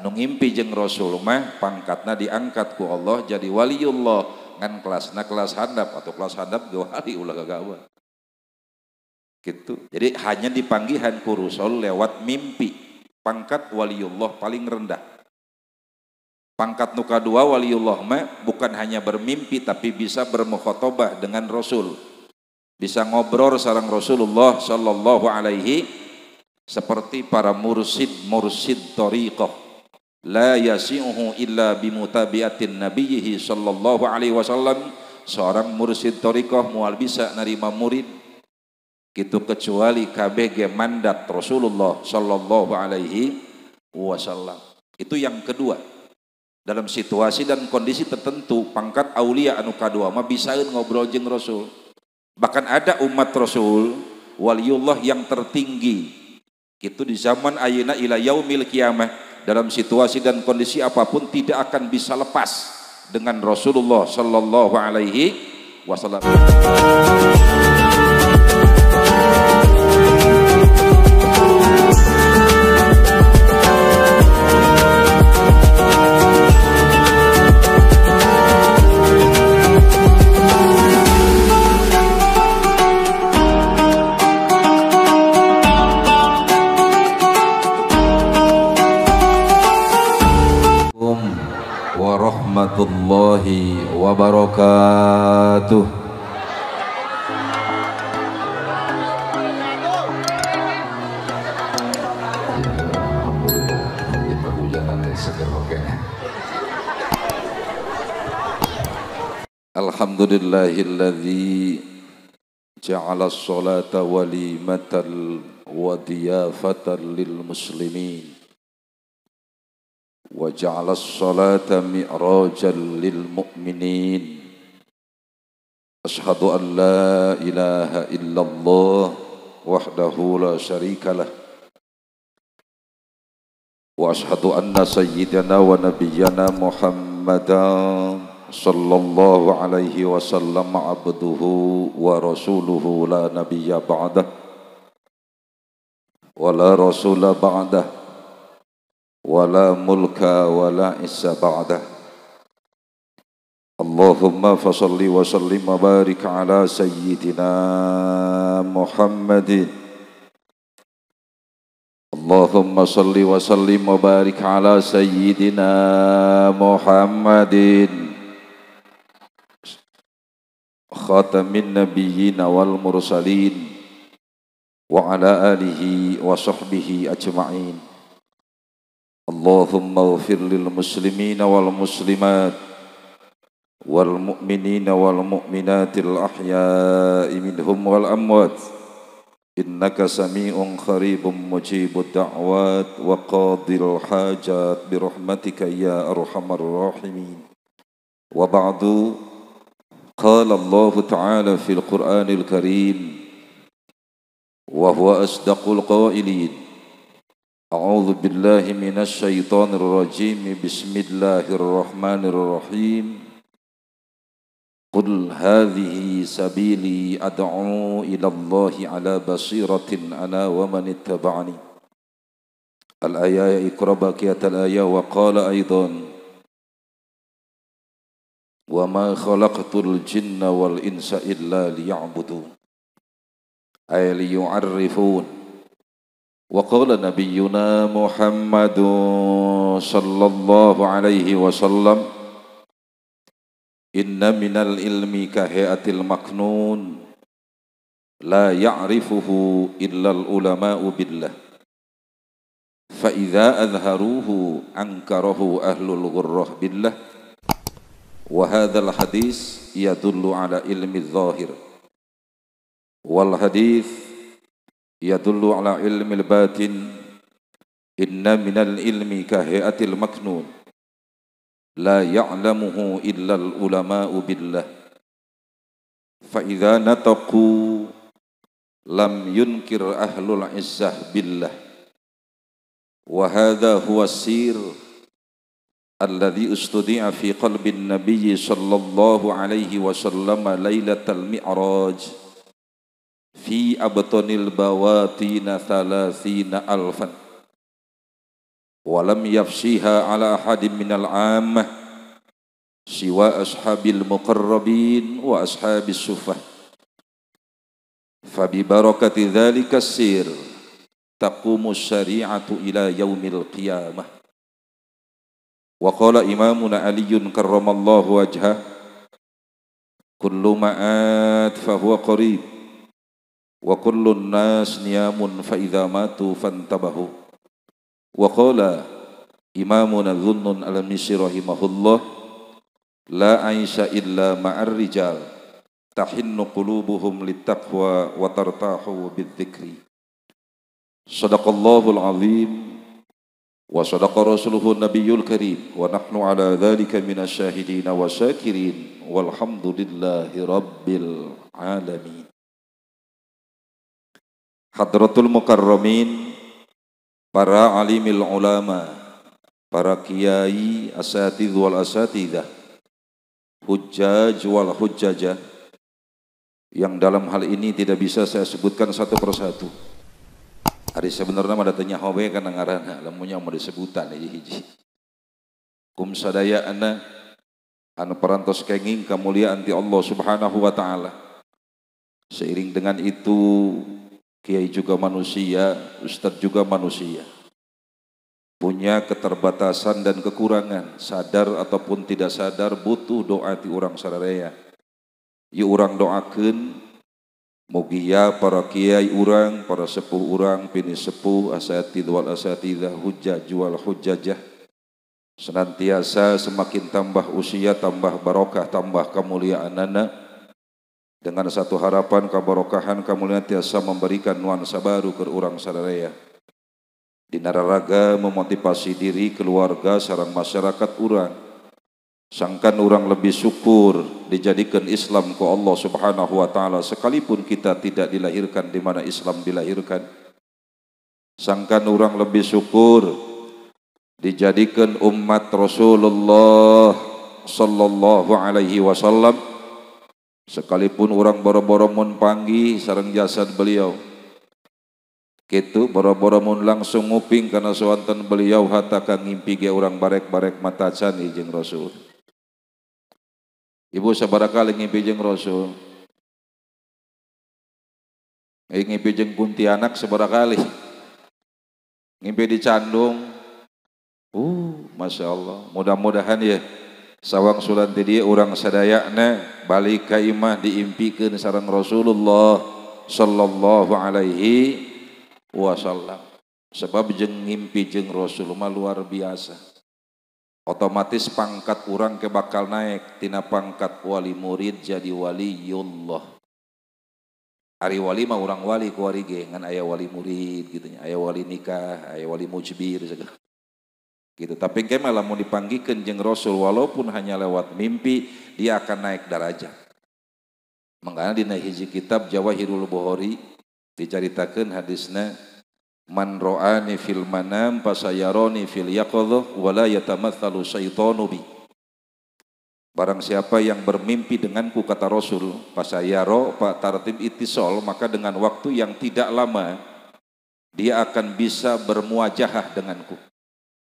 nu ngimpi jeung Rasul mah pangkatna diangkat ku Allah jadi waliullah ngan kelasna kelas handap atau kelas handap ge wali ulah gagawa gitu. Jadi hanya dipanggihan ku Rasul lewat mimpi. Pangkat waliullah paling rendah. Pangkat nu kadua waliullah mah bukan hanya bermimpi tapi bisa bermukhotobah dengan Rasul. Bisa ngobrol sareng Rasulullah sallallahu alaihi seperti para mursid thariqah. La yasi'uhu illa bimutabiatin nabiyhi sallallahu alaihi wasallam. Seorang mursid thariqah moal bisa narima murid gitu kecuali kabeh ge mandat Rasulullah sallallahu alaihi wasallam. Itu yang kedua. Dalam situasi dan kondisi tertentu pangkat aulia anu kadua mah bisaeun ngobrol jeung Rasul. Bahkan ada umat Rasul waliullah yang tertinggi itu di zaman ayeuna ila yaumil qiyamah dalam situasi dan kondisi apapun tidak akan bisa lepas dengan Rasulullah sallallahu alaihi wasallam. Warahmatullahi wabarakatuh. Alhamdulillahilladzi ja'ala as-salata walimatan wa diyafatan lil muslimin wa ja'ala as-salata mi'rajan lil mu'minin. Ashhadu an la ilaha illallah wahdahu la syarika lah wa ashhadu anna sayyidana wa nabiyyana Muhammadan sallallahu alaihi wasallam abduhu wa rasuluhu la nabiyya ba'dah wa la rasula ba'dah wala mulka wala isa ba'dah. Allahumma fasalli wa sallim wa barik ala sayyidina Muhammadin. Allahumma salli wa sallim wa barik ala sayyidina Muhammadin khatamin nabiyyin wal mursalin wa ala alihi wa sahbihi ajma'in. Allahumma ighfir lil muslimina wal muslimat wal mu'minina wal mu'minatil ahya'i minhum wal amwat innaka sami'un qaribun mujibud da'wat wa qadil hajat bi rahmatika ya arhamar rahimin. Wa ba'du, qala Allah ta'ala fil Qur'anil Karim wa huwa asdaqul qailin. A'udzu billahi minasy syaithanir rajim. Bismillahirrahmanirrahim. Qul hadhihi sabili ad'u ila Allahi ala basiratin ana wa man ittaba'ani. Al-ayah iqra baqiyatal ayah wa qala aidan wa ma khalaqtul jinna wal insa illa liya'budun ay liyu'arrifun. Wa qala nabiyyuna Muhammadun sallallahu alaihi wasallam inna minal ilmi kahiatil maknun la ya'rifuhu illal ulama'u billah fa idza adharuhu ankarahu ahlul ghurrah billah wa hadzal hadis yadullu ala ilmi adh-dhahir wal hadis yadullu ala ilmil batin. Inna minal ilmi kahiatil maknun la ya'lamuhu illal ulama'u billah fa idza nataqu lam yunkir ahlul izzah billah wa hadha huwa sir alladhi ustudi'a fi qalbi an-nabiy sallallahu alaihi wasallam lailatal mi'raj fi abtonil bawatina thalathina alfan. walam yafshiha ala ahadin minal ammah siwa ashabil muqarrabin wa ashabis sufah. Fabi barakati dzalika sir taqumu syari'atu ila yaumil qiyamah. Wa qala imamuna Aliyyun karramallahu wajhah, kullu ma'at fahuwa qarib wa kullu nas niyamun fa idza matu fantabahu. Wa qala imamuna Dhunnun al-Misri rahimahullah, la aisha illa ma'ar rijal tahinnu qulubuhum littaqwa wa tartahu bidzikri. Shadaqallahul azim wa sadaqa rasuluhu nabiyul karim wa nahnu ala dhalika minasyahidin wa syakirin walhamdulillahi rabbil alamin. Hadratul mukarramin, para alimil ulama, para kiai, asatidz wal asatidzah, hujjaj wal hujjajah, yang dalam hal ini tidak bisa saya sebutkan satu persatu. Hari sebenarnya ada tanya hobe kan ngaranna lamunnya mau disebutan hiji-hiji. Kum sadaya anu parantos kenging kamuliaan ti Allah Subhanahu wa taala. Seiring dengan itu kiai juga manusia, ustadz juga manusia. Punya keterbatasan dan kekurangan, sadar ataupun tidak sadar butuh doa ti urang sararea. Ieu urang doakeun mugia para kiai urang, para sepuh urang, pini sepuh, asatidz wal asatidzah, hujjaj wal hujjajah, senantiasa semakin tambah usia, tambah barokah, tambah kemuliaanana, dengan satu harapan kabarokahan kamuliaan tiasa memberikan nuansa baru ke urang sadaya. Di nararaga memotivasi diri, keluarga, sareng masyarakat urang. Sangkan orang lebih syukur dijadikan Islam ku Allah Subhanahu wa taala sekalipun kita tidak dilahirkan di mana Islam dilahirkan. Sangkan orang lebih syukur dijadikan umat Rasulullah sallallahu alaihi wasallam sekalipun orang boro-boro mun panggih sareng jasad beliau. Kitu boro-boro mun langsung nguping kana sawanten beliau hatta ka ngimpi ge urang barek-barek mata can jeung Rasul. Ibu sabaraha kali ngimpi jeung Rasul? Ngimpi jeung Kuntilanak sabaraha kali? Ngimpi di Candung? Masya Allah. Mudah-mudahan ya sawang sulan ti dieu urang sadayana balik ka imah diimpikeun sareng Rasulullah sallallahu alaihi wasallam. Sebab jeung ngimpi jeung Rasul mah luar biasa. Otomatis pangkat urang ke bakal naik tina pangkat wali murid jadi waliullah. Ari wali mah urang wali ku ari ge ngan aya wali murid gitu nya, aya wali nikah, aya wali mujbir segala. Gitu. Tapi engke mah lamun dipanggikeun jeung Rasul walaupun hanya lewat mimpi dia akan naik derajat. Mangkana dina hiji kitab Jawahirul Bukhari dicaritakeun hadisna, man ra'ani fil manam fasayaroni fil yaqadhah wala yatamatsalu syaitanu bi. Barang siapa yang bermimpi denganku, kata Rasul, fasayaro pak tartib ittisal, maka dengan waktu yang tidak lama dia akan bisa bermuajahah denganku,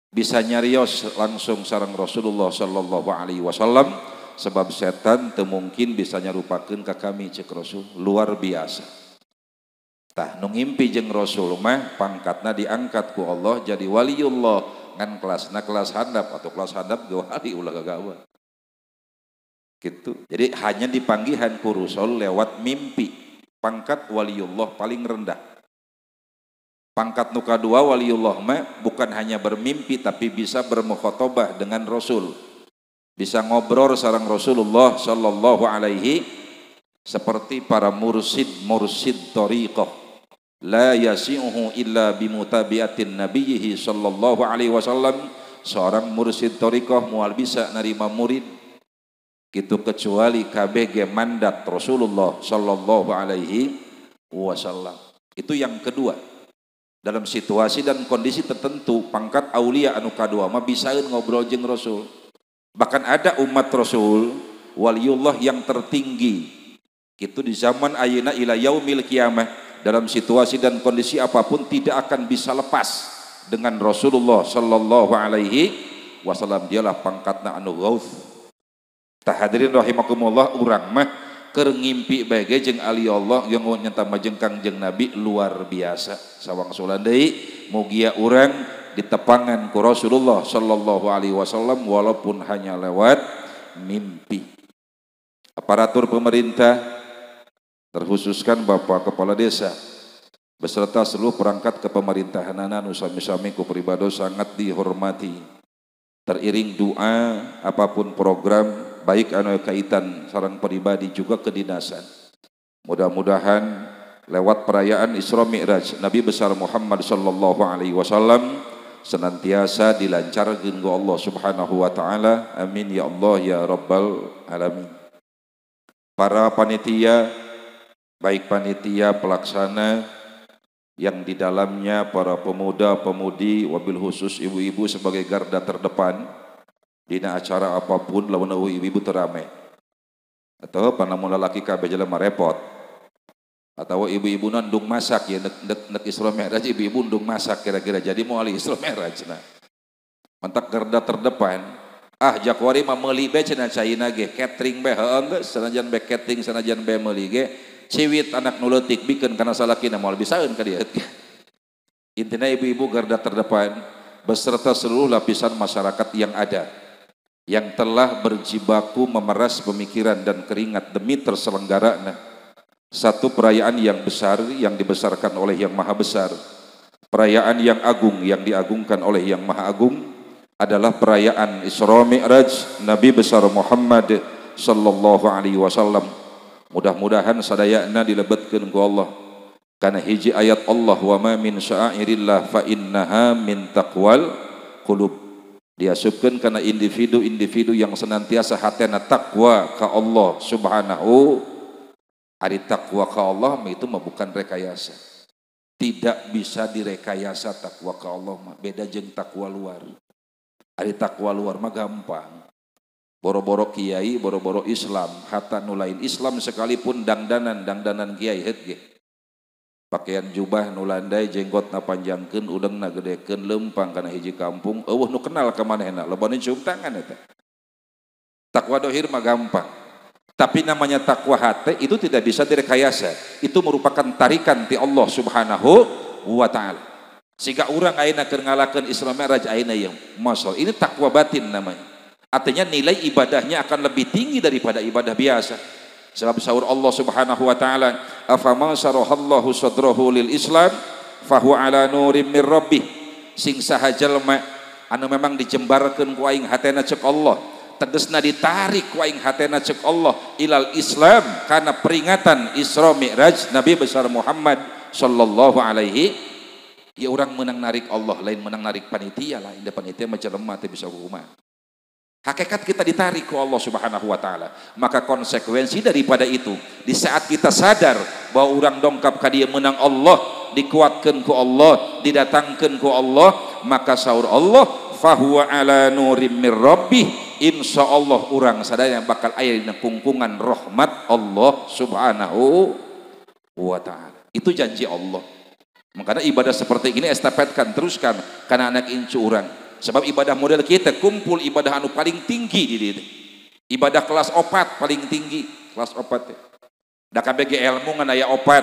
bisa nyarios langsung sareng Rasulullah sallallahu alaihi wasallam, sebab setan teu mungkin bisa nyarupakeun ka kami cek Rasul. Luar biasa. Tah nu ngimpi jeung Rasul mah pangkatna diangkat ku Allah jadi waliullah, ngan kelasna kelas handap atau kelas handap ge wali ulah gagawa. Gitu. Jadi hanya dipanggihan ku Rasul lewat mimpi. Pangkat waliullah paling rendah. Pangkat nu kadua waliullah mah bukan hanya bermimpi tapi bisa bermukhatabah dengan Rasul. Bisa ngobrol sareng Rasulullah sallallahu alaihi seperti para mursid thariqah. La yasi'uhu illa bimutabiatin nabiyhi sallallahu alaihi wasallam. Seorang mursid thariqah moal bisa narima murid gitu kecuali kabeh ge mandat Rasulullah sallallahu alaihi wasallam. Itu yang kedua. Dalam situasi dan kondisi tertentu pangkat aulia anu kadua mah bisaeun ngobrol jeung Rasul. Bahkan ada umat Rasul waliullah yang tertinggi itu di zaman ayeuna ila yaumil qiyamah, dalam situasi dan kondisi apapun tidak akan bisa lepas dengan Rasulullah sallallahu alaihi wasallam. Dialah pangkatna anu gauth. Tah hadirin rahimakumullah, urang mah keur ngimpi bae ge jeung ali Allah yang nyata majeng Kangjeng Nabi luar biasa. Sawangsulan deui mugia urang ditepangan ku Rasulullah sallallahu alaihi wasallam walaupun hanya lewat mimpi. Aparatur pemerintah terkhususkan Bapak Kepala Desa beserta seluruh perangkat kepemerintahanana nu sami-sami ku pribadi sangat dihormati. Teriring doa apapun program baik anu kaitan sareng pribadi juga kedinasan. Mudah-mudahan lewat perayaan Isra Mi'raj Nabi besar Muhammad sallallahu alaihi wasallam senantiasa dilancarkeun ku Allah Subhanahu wa taala. Amin ya Allah ya rabbal alamin. Para panitia, baik panitia pelaksana yang di dalamnya para pemuda-pemudi, wabil khusus ibu-ibu sebagai garda terdepan dina acara apapun lamun ibu-ibu terame, atau panamun lalaki kabeh jelema repot, atau ibu-ibu nandung masak ya nek Isra Mi'raj ibu-ibu ndung masak kira-kira jadi moal Isra Mi'raj nah. Mantak garda terdepan jakwari mah meuli bae cenah caina ge catering bae heuh geus sanajan bae catering sanajan bae meuli ge ciwit anak nu leutik bikeun kana salakina moal bisaeun ka dieu. Intina ibu-ibu garda terdepan beserta seluruh lapisan masyarakat yang ada yang telah berjibaku memeras pemikiran dan keringat demi terselenggaranya satu perayaan yang besar yang dibesarkan oleh Yang Maha Besar, perayaan yang agung yang diagungkan oleh Yang Maha Agung adalah perayaan Isra Mi'raj Nabi besar Muhammad sallallahu alaihi wasallam. Mudah-mudahan sadayana dilebetkeun ku Allah kana hiji ayat Allah, wa ma min sya'airillah fa innaha min taqwal qulub. Diasupkeun kana individu-individu yang senantiasa hatena takwa ka Allah Subhanahu. Ari takwa ka Allah itu mah bukan rekayasa. Tidak bisa direkayasa takwa ka Allah mah, beda jeung takwa luar. Ari takwa luar mah gampang. Boro-boro kiai, boro-boro Islam, hatta nu lain Islam sekalipun dangdanan kiai het ge. Pakaian jubah nu landai, jenggotna panjangkeun, udengna gedekeun, lempang kana hiji kampung, eueuh nu kenal ka manehna, lobana cium tangan eta. Takwa dohir mah gampang. Tapi namanya takwa hati itu tidak bisa direkayasa. Itu merupakan tarikan ti Allah Subhanahu wa taala. Sehingga urang ayeuna keur ngalakeun Isra Mi'raj ayeuna yang masya, ini takwa batin namanya. Artinya nilai ibadahnya akan lebih tinggi daripada ibadah biasa. Sebab sahur Allah Subhanahu wa taala, "Afama sarahallahu sadrahu lil Islam fahuwa ala nurim mir rabbih." Sing saha jalma anu memang dijembarkeun ku aing hatena cek Allah, tegasna ditarik ku aing hatena cek Allah ilal Islam karena peringatan Isra Mi'raj Nabi besar Muhammad sallallahu alaihi. Ya orang menang narik Allah, lain menang narik panitia lah. Indah panitia macam lemah teh bisa hukuman. Hakikat kita ditarik ke Allah Subhanahu wa taala. Maka konsekuensi daripada itu, di saat kita sadar bahwa orang dongkap ka dia menang Allah, dikuatkan ku Allah, didatangkan ku Allah, maka sahur Allah, fahuwa ala nurim mir rabbih, insyaallah orang sadaya bakal aya dina kungkungan rahmat Allah Subhanahu wa taala. Itu janji Allah. Makanya ibadah seperti ini estafetkan, teruskan karena anak incu orang. Sebab ibadah model kita kumpul ibadah anu paling tinggi di dieu. Ibadah kelas opat paling tinggi, kelas opat. Da kabeh ilmu ngan aya opat,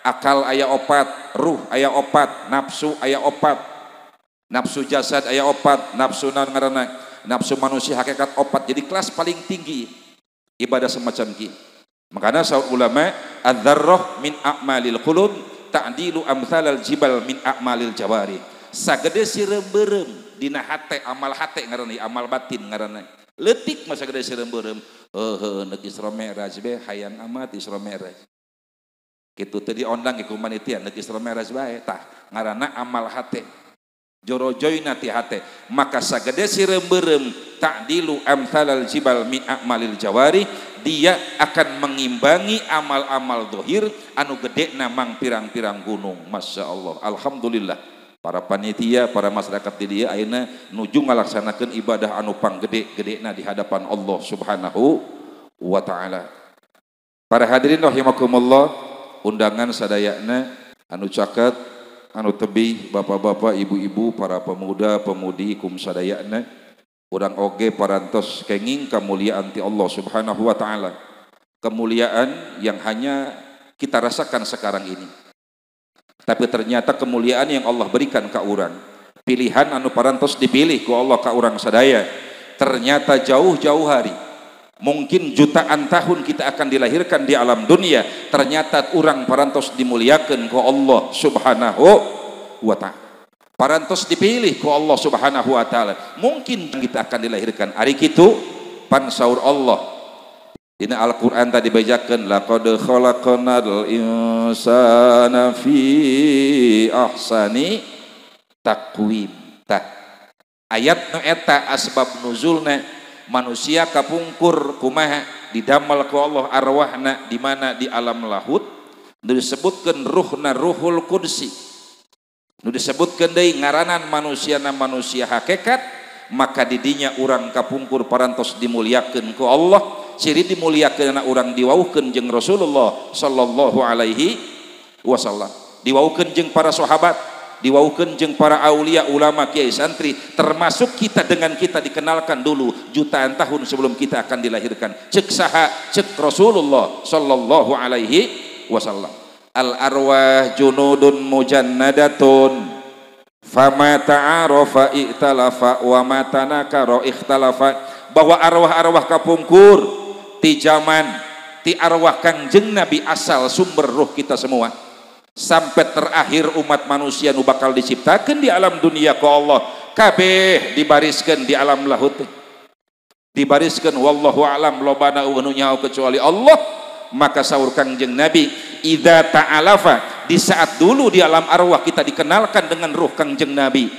akal aya opat, ruh aya opat, nafsu aya opat. Nafsu jasad aya opat, nafsu naon ngaranna? Nafsu manusia hakikat opat. Jadi kelas paling tinggi ibadah semacam kieu. Makanya saud ulama, adzarrah min a'malil qulub ta'dilu amsalal jibal min a'malil jawari. Sagede sireumbeureum dina hate, amal hate ngaranna, amal batin ngaranna. Leutik mah sagede sireumbeureum. Neuk Isra Mi'raj bae hayang amat Isra Mi'raj. Kitu teh diondang ku panitia neuk Isra Mi'raj bae tah ngaranna amal hate. Jorojoyna ti hate. Maka sagede sireumbeureum ta'dilu amsalal jibal min a'malil jawari, dia akan mengimbangi amal-amal dohir anu gede namang pirang-pirang gunung. Masya Allah, alhamdulillah para panitia, para masyarakat di dia ayeuna nuju ngalaksanakeun ibadah anu panggede-gedena di hadapan Allah Subhanahu wa taala. Para hadirin rahimakumullah, undangan sadayana anu caket anu tebih bapak-bapak, ibu-ibu, para pemuda, pemudi kum sadayana, urang oge parantos kenging kemuliaan ti Allah Subhanahu wa taala. Kemuliaan yang hanya kita rasakan sekarang ini. Tapi ternyata kemuliaan yang Allah berikan ke urang, pilihan anu parantos dipilih ku Allah ka urang sadaya, ternyata jauh-jauh hari, mungkin jutaan tahun kita akan dilahirkan di alam dunia, ternyata urang parantos dimuliakan ku Allah Subhanahu wa ta'ala, parantos dipilih ku Allah Subhanahu wa ta'ala. Mungkin kita akan dilahirkan hari kitu pan saur Allah dina Al-Quran tadi bacakan, laqad khalaqnal insana fi ahsani taqwim. Tah ayat nu eta asbab nuzulna manusia kapungkur kumaha didamel ku Allah arwahna di mana di alam lahut, nu disebutkeun ruhna ruhul qudsi, nu disebutkeun deui ngaranan manusiana manusia hakikat, maka didinya urang kapungkur parantos dimuliakeun ku Allah. Ciri dimuliakeun urang diwauhkeun jeung Rasulullah sallallahu alaihi wasallam, diwauhkeun jeung para sahabat, diwauhkeun jeung para aulia, ulama, kiai, santri, termasuk kita dengan kita dikenalkan dulu jutaan tahun sebelum kita akan dilahirkan. Cek saha? Cek Rasulullah sallallahu alaihi wasallam. Al arwah junudun mujannadatun fama ta'arafa ikhtalafa wa ma tanakara ikhtalafa. Bahwa arwah-arwah kapungkur ti zaman ti arwah Kangjeng Nabi asal sumber ruh kita semua sampai terakhir umat manusia nu bakal diciptakan di alam dunia ku Allah, kabeh dibariskeun di alam lahut, dibariskeun wallahu alam lobana nu nyaho kecuali Allah. Maka saur Kangjeng Nabi, idza ta'alafa, di saat dulu di alam arwah kita dikenalkan dengan ruh Kangjeng Nabi,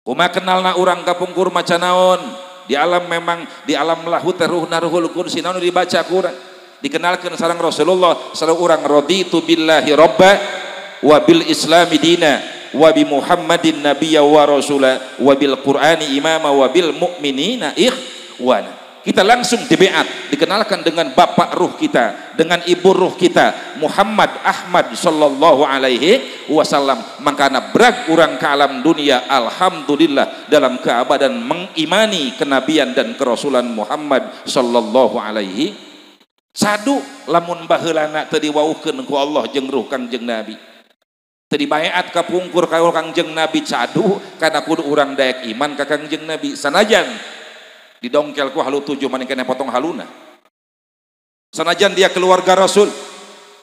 kumaha kenalna urang kapungkur maca naon? Di alam memang di alam lahut ruhna ruhul qudsi naon dibaca Quran, dikenalkan sareng Rasulullah sareng urang raditu billahi robba wa bil islami dina wa bi Muhammadin nabiyya wa rasula wa bil qur'ani imama wa bil mu'minina ikhwana. Kita langsung dibeat, dikenalkan dengan bapak ruh kita, dengan ibu ruh kita, Muhammad Ahmad sallallahu alaihi wasallam. Makana brag urang ke alam dunia alhamdulillah dalam keabadan mengimani kenabian dan kerasulan Muhammad sallallahu alaihi. Sadu lamun baheulana teu diwauhkeun ku Allah jeung ruh Kangjeng Nabi, teu dibaeat kapungkur ka Kangjeng Nabi, sadu kana kudu urang daek iman ka Kangjeng Nabi. Sanajan didongkel ku halu 7 maning kena potong haluna, sanajan dia keluarga Rasul,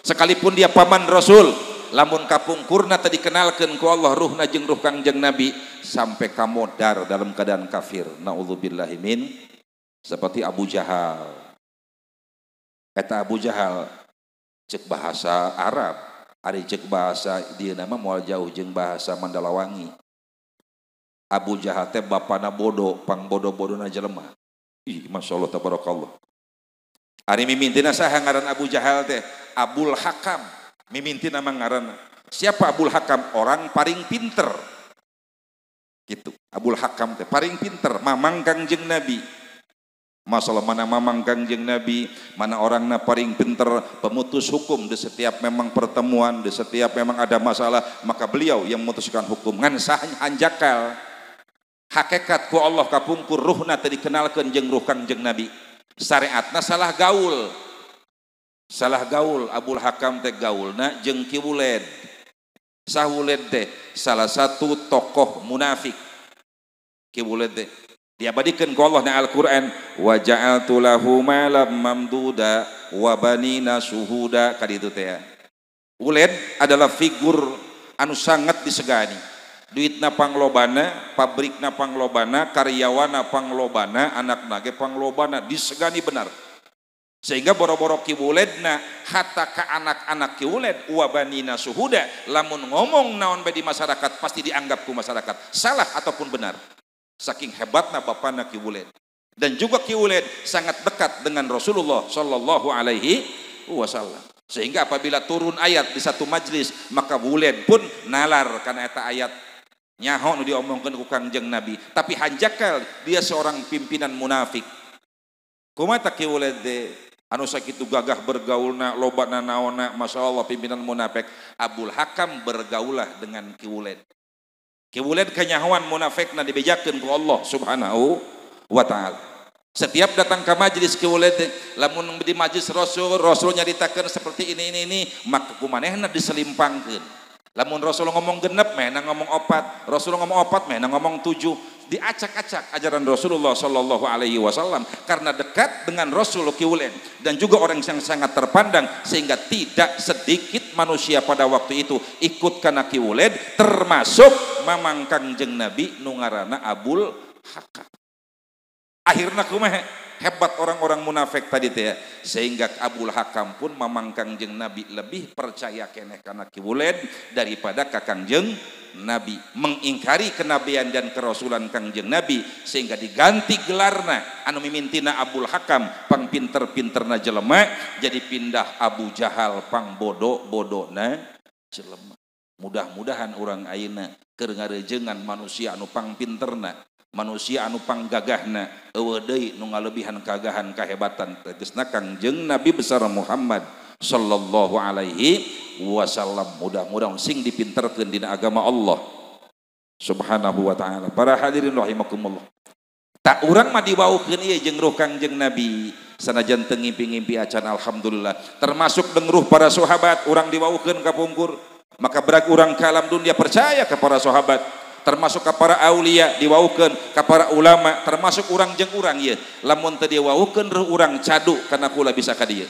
sekalipun dia paman Rasul, lamun kapungkurna tadi dikenalkeun ku Allah ruhna jeung ruh Kangjeng Nabi sampai kamodar dalam keadaan kafir, naudzubillahi min, seperti Abu Jahal. Kata Abu Jahal cek bahasa Arab, ari cek bahasa dia nama moal jauh jeung bahasa Mandalawangi. Abu Jahal teh bapana bodoh, pang bodoh-bodohna jelema. Ih, masyaallah tabarakallah. Ari mimimpinna saha ngaran Abu Jahal teh? Abul Hakam. Mimimpin nama ngaranna. Siapa Abul Hakam? Orang paling pinter. Gitu. Abul Hakam teh paling pinter, mamang Kangjeng Nabi. Masalah mana mamang Kangjeng Nabi, mana orangna paling pinter, pemutus hukum di setiap memang pertemuan, di setiap memang ada masalah, maka beliau yang memutuskan hukum. Ngan sahanya hanjakal. Hakikat ku Allah kapungkur ruhna tadi dikenalkeun jeung ruh Kangjeng Nabi. Syariatna salah gaul. Salah gaul Abul Hakam teh gaulna jeung Ki Wuled. Sah Wuled teh salah satu tokoh munafik. Ki Wuled teh diabadikeun ku Allah na Al-Qur'an, wa ja'altu lahu malam mamduda wa banina suhuda, kaditu teh. Wuled adalah figur anu sangat disegani. Duitna panglobana, pabrikna panglobana, karyawana panglobana, anak nage panglobana, disegani benar. Sehingga boro-boro Ki Wuledna hatta ka anak-anak Ki Wuled wabanina suhuda, lamun ngomong naon bae di masyarakat pasti dianggap ku masyarakat salah ataupun benar. Saking hebatna bapana Ki Wuled. Dan juga Ki Wuled sangat dekat dengan Rasulullah sallallahu alaihi wasallam. Sehingga apabila turun ayat di satu majlis, maka Wuled pun nalar karena eta ayat nyaho nu diomongkeun ku Kangjeng Nabi, tapi hanjakal dia seorang pimpinan munafik. Kumaha Ki Wuled anu sakitu gagah bergaulna lobana naona Masya Allah pimpinan munafik. Abul Hakam bergaulah dengan kiwuled kenyahuan munafikna dibejakeun ku Allah subhanahu wa ta'ala. Setiap datang ke majlis kiwuled lamun di majlis Rasul nyaritakeun seperti ini maka kumanehna diselimpangkeun. Lamun Rasul ngomong genep mehna ngomong opat, Rasul ngomong opat mehna ngomong 7. Diacak-acak ajaran Rasulullah Shallallahu Alaihi Wasallam karena dekat dengan Rasul kiwuled dan juga orang yang sangat terpandang sehingga tidak sedikit manusia pada waktu itu ikut kana kiwuled termasuk mamang Kangjeng Nabi nu ngaranna Abul Hakam. Akhirnya kumaha hebat orang-orang munafik tadi teh sehingga Abul Hakam pun mamang Kangjeng Nabi lebih percaya keneh kana kiwuled daripada ka Kangjeng Nabi, mengingkari kenabian dan kerasulan Kangjeng Nabi sehingga diganti gelarna anu mimintina Abul Hakam pang pinter-pinterna jelema jadi pindah Abu Jahal pang bodoh-bodohna jelema. Mudah-mudahan orang ayeuna keur ngarejengan manusia anu pang pinterna, manusia anu pang gagahna, eueuh deui nu ngalebihan kagahan kahebatan tegasna Kangjeng Nabi besar Muhammad sallallahu alaihi wasallam. Mudah-mudahan sing dipinterkeun dina agama Allah subhanahu wa ta'ala. Para hadirin rahimakumullah, tak urang mah dibawukeun ieu jeung ruh Kangjeng Nabi sanajan teu ngimpi-ngimpi acan alhamdulillah termasuk dengan ruh para sahabat urang dibawukeun ka pungkur maka berak urang ka alam dunia percaya ka para sahabat termasuk ka para aulia diwaukeun ka para ulama termasuk urang jeung urang ieu lamun teu diwaukeun ruh urang cadu kana kula bisa ka dieu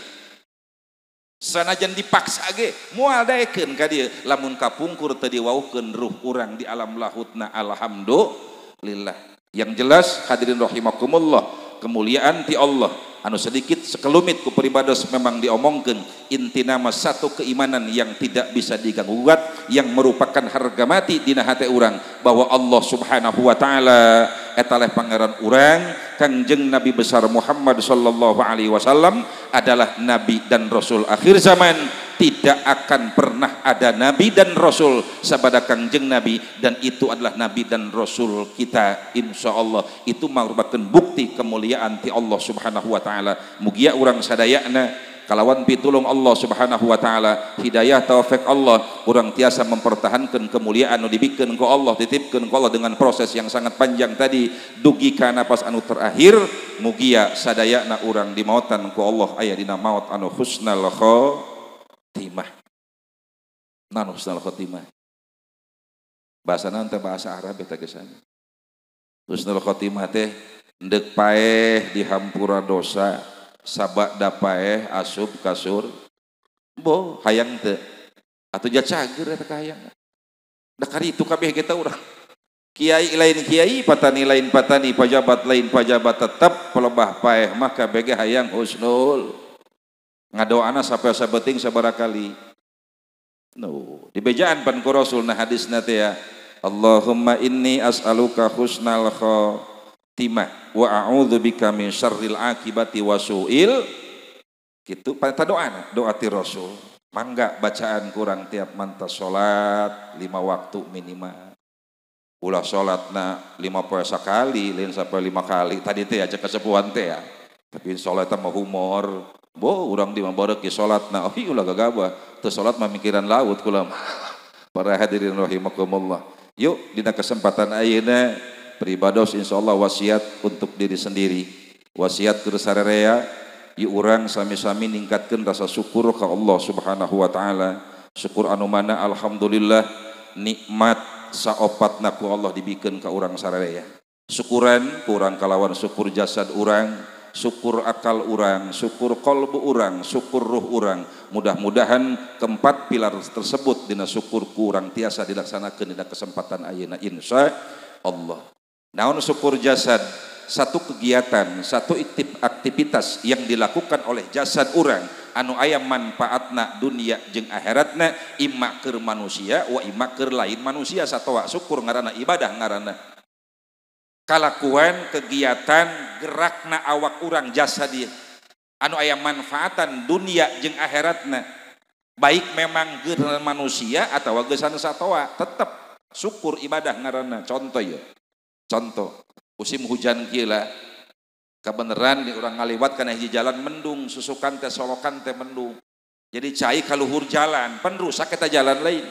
sanajan dipaksa ge moal daekeun ka dieu lamun kapungkur teu diwaukeun ruh urang di alam lahutna alhamdulillah. Yang jelas hadirin rahimakumullah, kemuliaan ti Allah anu sedikit sekelumit ku peribados memang diomongkeun intina mah satu keimanan yang tidak bisa diganggugat yang merupakan harga mati dina hate urang bahwa Allah subhanahu wa ta'ala eta leh pangeran urang Kangjeng Nabi besar Muhammad sallallahu alaihi wasallam adalah nabi dan rasul akhir zaman. Tidak akan pernah ada nabi dan rasul sabada Kangjeng Nabi dan itu adalah nabi dan rasul kita insyaallah. Itu merupakan bukti kemuliaan ti Allah subhanahu wa ta'ala. Mugia urang sadayana kalawan pitulung Allah subhanahu wa ta'ala hidayah taufik Allah urang tiasa mempertahankan kemuliaan anu dibikeun ku Allah titipkeun ku Allah dengan proses yang sangat panjang tadi dugi ka napas anu terakhir. Mugia sadayana urang dimautan ku Allah aya dina maut anu husnal khotimah. Nan husnul khotimah bahasana teh bahasa Arab eta geus. Husnul khotimah teh endek paeh di hampura dosa sabak dapaeh asub kasur bo hayang teu atuh ja cager eta hayang da karitu kabeh kita urang kiai lain kiai patani lain patani pajabat lain pajabat tetep pelebah paeh mah kabeh hayang husnul ngadoana sampai sabeting sabarakali no dibejaan pan ku Rasul na hadisna teh ya Allahumma inni as'aluka husnal khotimah wa a'udzubika min syarril akibati wa su'il kitu pada doa ti Rasul mangga bacaan kurang tiap mantas salat 5 waktu minimal ulah salatna 5 poe sakali lain sampai 5 kali tadi teh aja kesepuhan teh ya tapi salat mah humor bo urang di mah barek salatna oh ulah gagabah teu salat mah mikiran laut kula para hadirin rahimakumullah. Yuk dina kesempatan ayeuna peribados insyaallah wasiat untuk diri sendiri wasiat keur sararea ieu urang sami-sami ningkatkeun rasa syukur ka Allah subhanahu wa ta'ala syukur anu mana alhamdulillah nikmat saopatna ku Allah dibikeun ka urang sararea syukuran kurang kalawan syukur jasad urang syukur akal urang syukur qalbu urang syukur ruh urang mudah-mudahan keempat pilar tersebut dina syukur kurang tiasa dilaksanakeun dina kesempatan ayeuna insyaallah. Naon syukur jasad satu kegiatan satu aktivitas yang dilakukan oleh jasad urang anu aya manfaatna dunia jeung akhiratna imma keur manusia wa imma keur lain manusia satoa syukur ngaranna ibadah ngaranna kalakuan kegiatan gerakna awak urang jasad ieu anu aya manfaatan dunia jeung akhiratna baik memang geureun manusia atawa geusan satoa tetep syukur ibadah ngaranna contoh ya contoh musim hujan kieu kebenaran di orang ngaliwat kana hiji jalan mendung, susukan teh solokan teh mendung. Jadi cai kaluhur jalan, pan rusak eta jalan lain.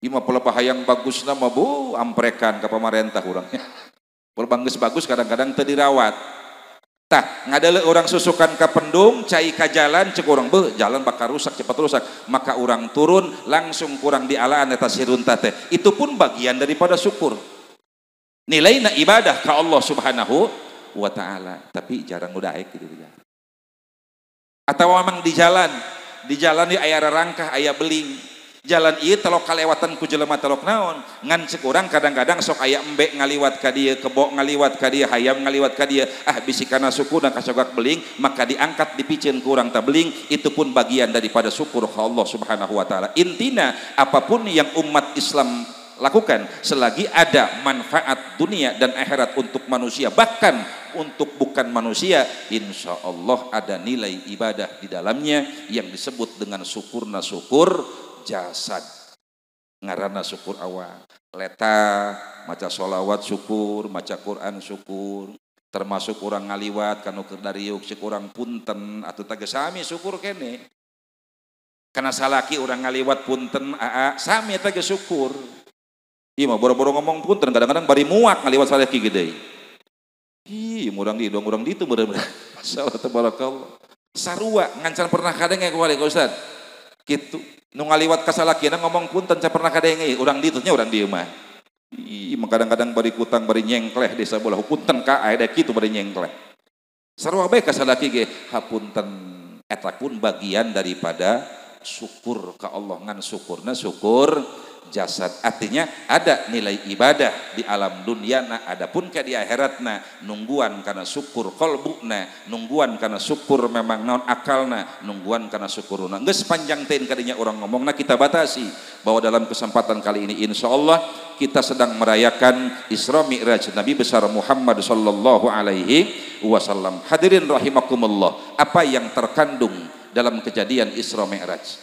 Ieu mah pola bahayang bagusna mah bu amprekan ka pamarentah urangnya. Pola bagus kadang-kadang teu dirawat. Tah ngadele orang susukan ka pendung, cai ka jalan cek urang beuh jalan bakal rusak cepat rusak, maka urang turun langsung kurang dialaan eta sirunta teh. Itu pun bagian daripada syukur. Nilainya ibadah ka Allah Subhanahu wa taala, tapi jarang udah aek gitu ya. Atau memang di jalan di aya rarangkah aya beling. Jalan ieu telok kalewatan ku jelema telok naon, ngan cek urang kadang-kadang sok aya embe ngaliwat ka dieu, kebo ngaliwat ka dieu, hayam ngaliwat ka dieu, bisikana sukuna kasogak beling, maka diangkat dipicen ku urang teh beling, itu pun bagian daripada syukur ka Allah Subhanahu wa taala. Intina apapun yang umat Islam lakukan selagi ada manfaat dunia dan akhirat untuk manusia, bahkan untuk bukan manusia, insya Allah ada nilai ibadah di dalamnya yang disebut dengan syukurna syukur jasad, ngaranna syukur awal, leta maca sholawat syukur, maca Quran syukur, termasuk orang ngaliwat kanu keur dariuk cek urang punten atuh teh sami syukur kene. Kana salaki orang ngaliwat punten sami teh syukur. Ieu mah boro-boro ngomong punten kadang-kadang bari muak ngaliwat salaki gede. Urang di dong urang ditu bener-bener. Masyaallah tabarakallah. Sarua ngancan pernah kadenge ku Ustaz. Kitu. Nu ngaliwat ka salakina ngomong punten ca pernah kadenge urang ditu nya urang dieu mah. Kadang-kadang bari kutang bari nyengkleh di sabelah punten ka aya kitu bari nyengkleh. Sarua bae ka salaki ge hapunten eta pun bagian daripada syukur ka Allah, ngan syukurna syukur jasad. Artinya ada nilai ibadah di alam dunia, adapun ke di akhiratna nungguan karena syukur qalbuna, nungguan karena syukur memang naon akalna, nungguan karena syukuruna. Geus panjang teuing kadinya orang ngomongna, kita batasi bahwa dalam kesempatan kali ini insyaallah kita sedang merayakan Isra Mi'raj Nabi besar Muhammad sallallahu alaihi wasallam. Hadirin rahimakumullah, apa yang terkandung dalam kejadian Isra Mi'raj?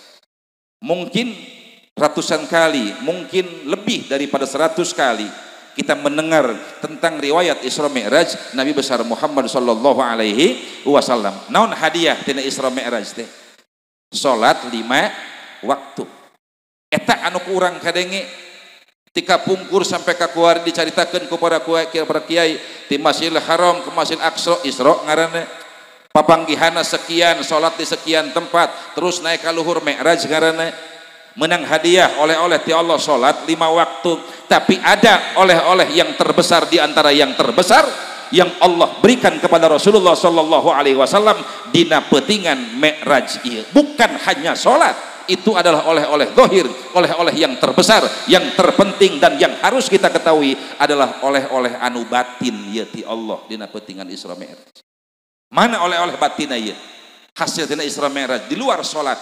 Mungkin ratusan kali, mungkin lebih daripada 100 kali kita mendengar tentang riwayat Isra Mi'raj Nabi besar Muhammad sallallahu alaihi wasallam. Naon hadiah tina Isra Mi'raj teh? Salat 5 waktu. Eta anu ku urang kadenge tika pungkur sampai ka kuari dicaritakeun ku para kiai ti Masjidil Haram ke Masjidil Aqsa, Isra ngaranna. Papanggihana sekian, salat di sekian tempat, terus naik ka luhur Mi'raj ngaranna. Menang hadiah oleh-oleh ti Allah salat 5 waktu, tapi ada oleh-oleh yang terbesar di antara yang terbesar yang Allah berikan kepada Rasulullah sallallahu alaihi wasallam dina peutingan Mi'raj ieu. Bukan hanya salat, itu adalah oleh-oleh zahir, oleh-oleh yang terbesar, yang terpenting dan yang harus kita ketahui adalah oleh-oleh anu batin ieu ti Allah dina peutingan Isra Mi'raj. Mana oleh-oleh batin ieu? Hasil dina Isra Mi'raj di luar salat.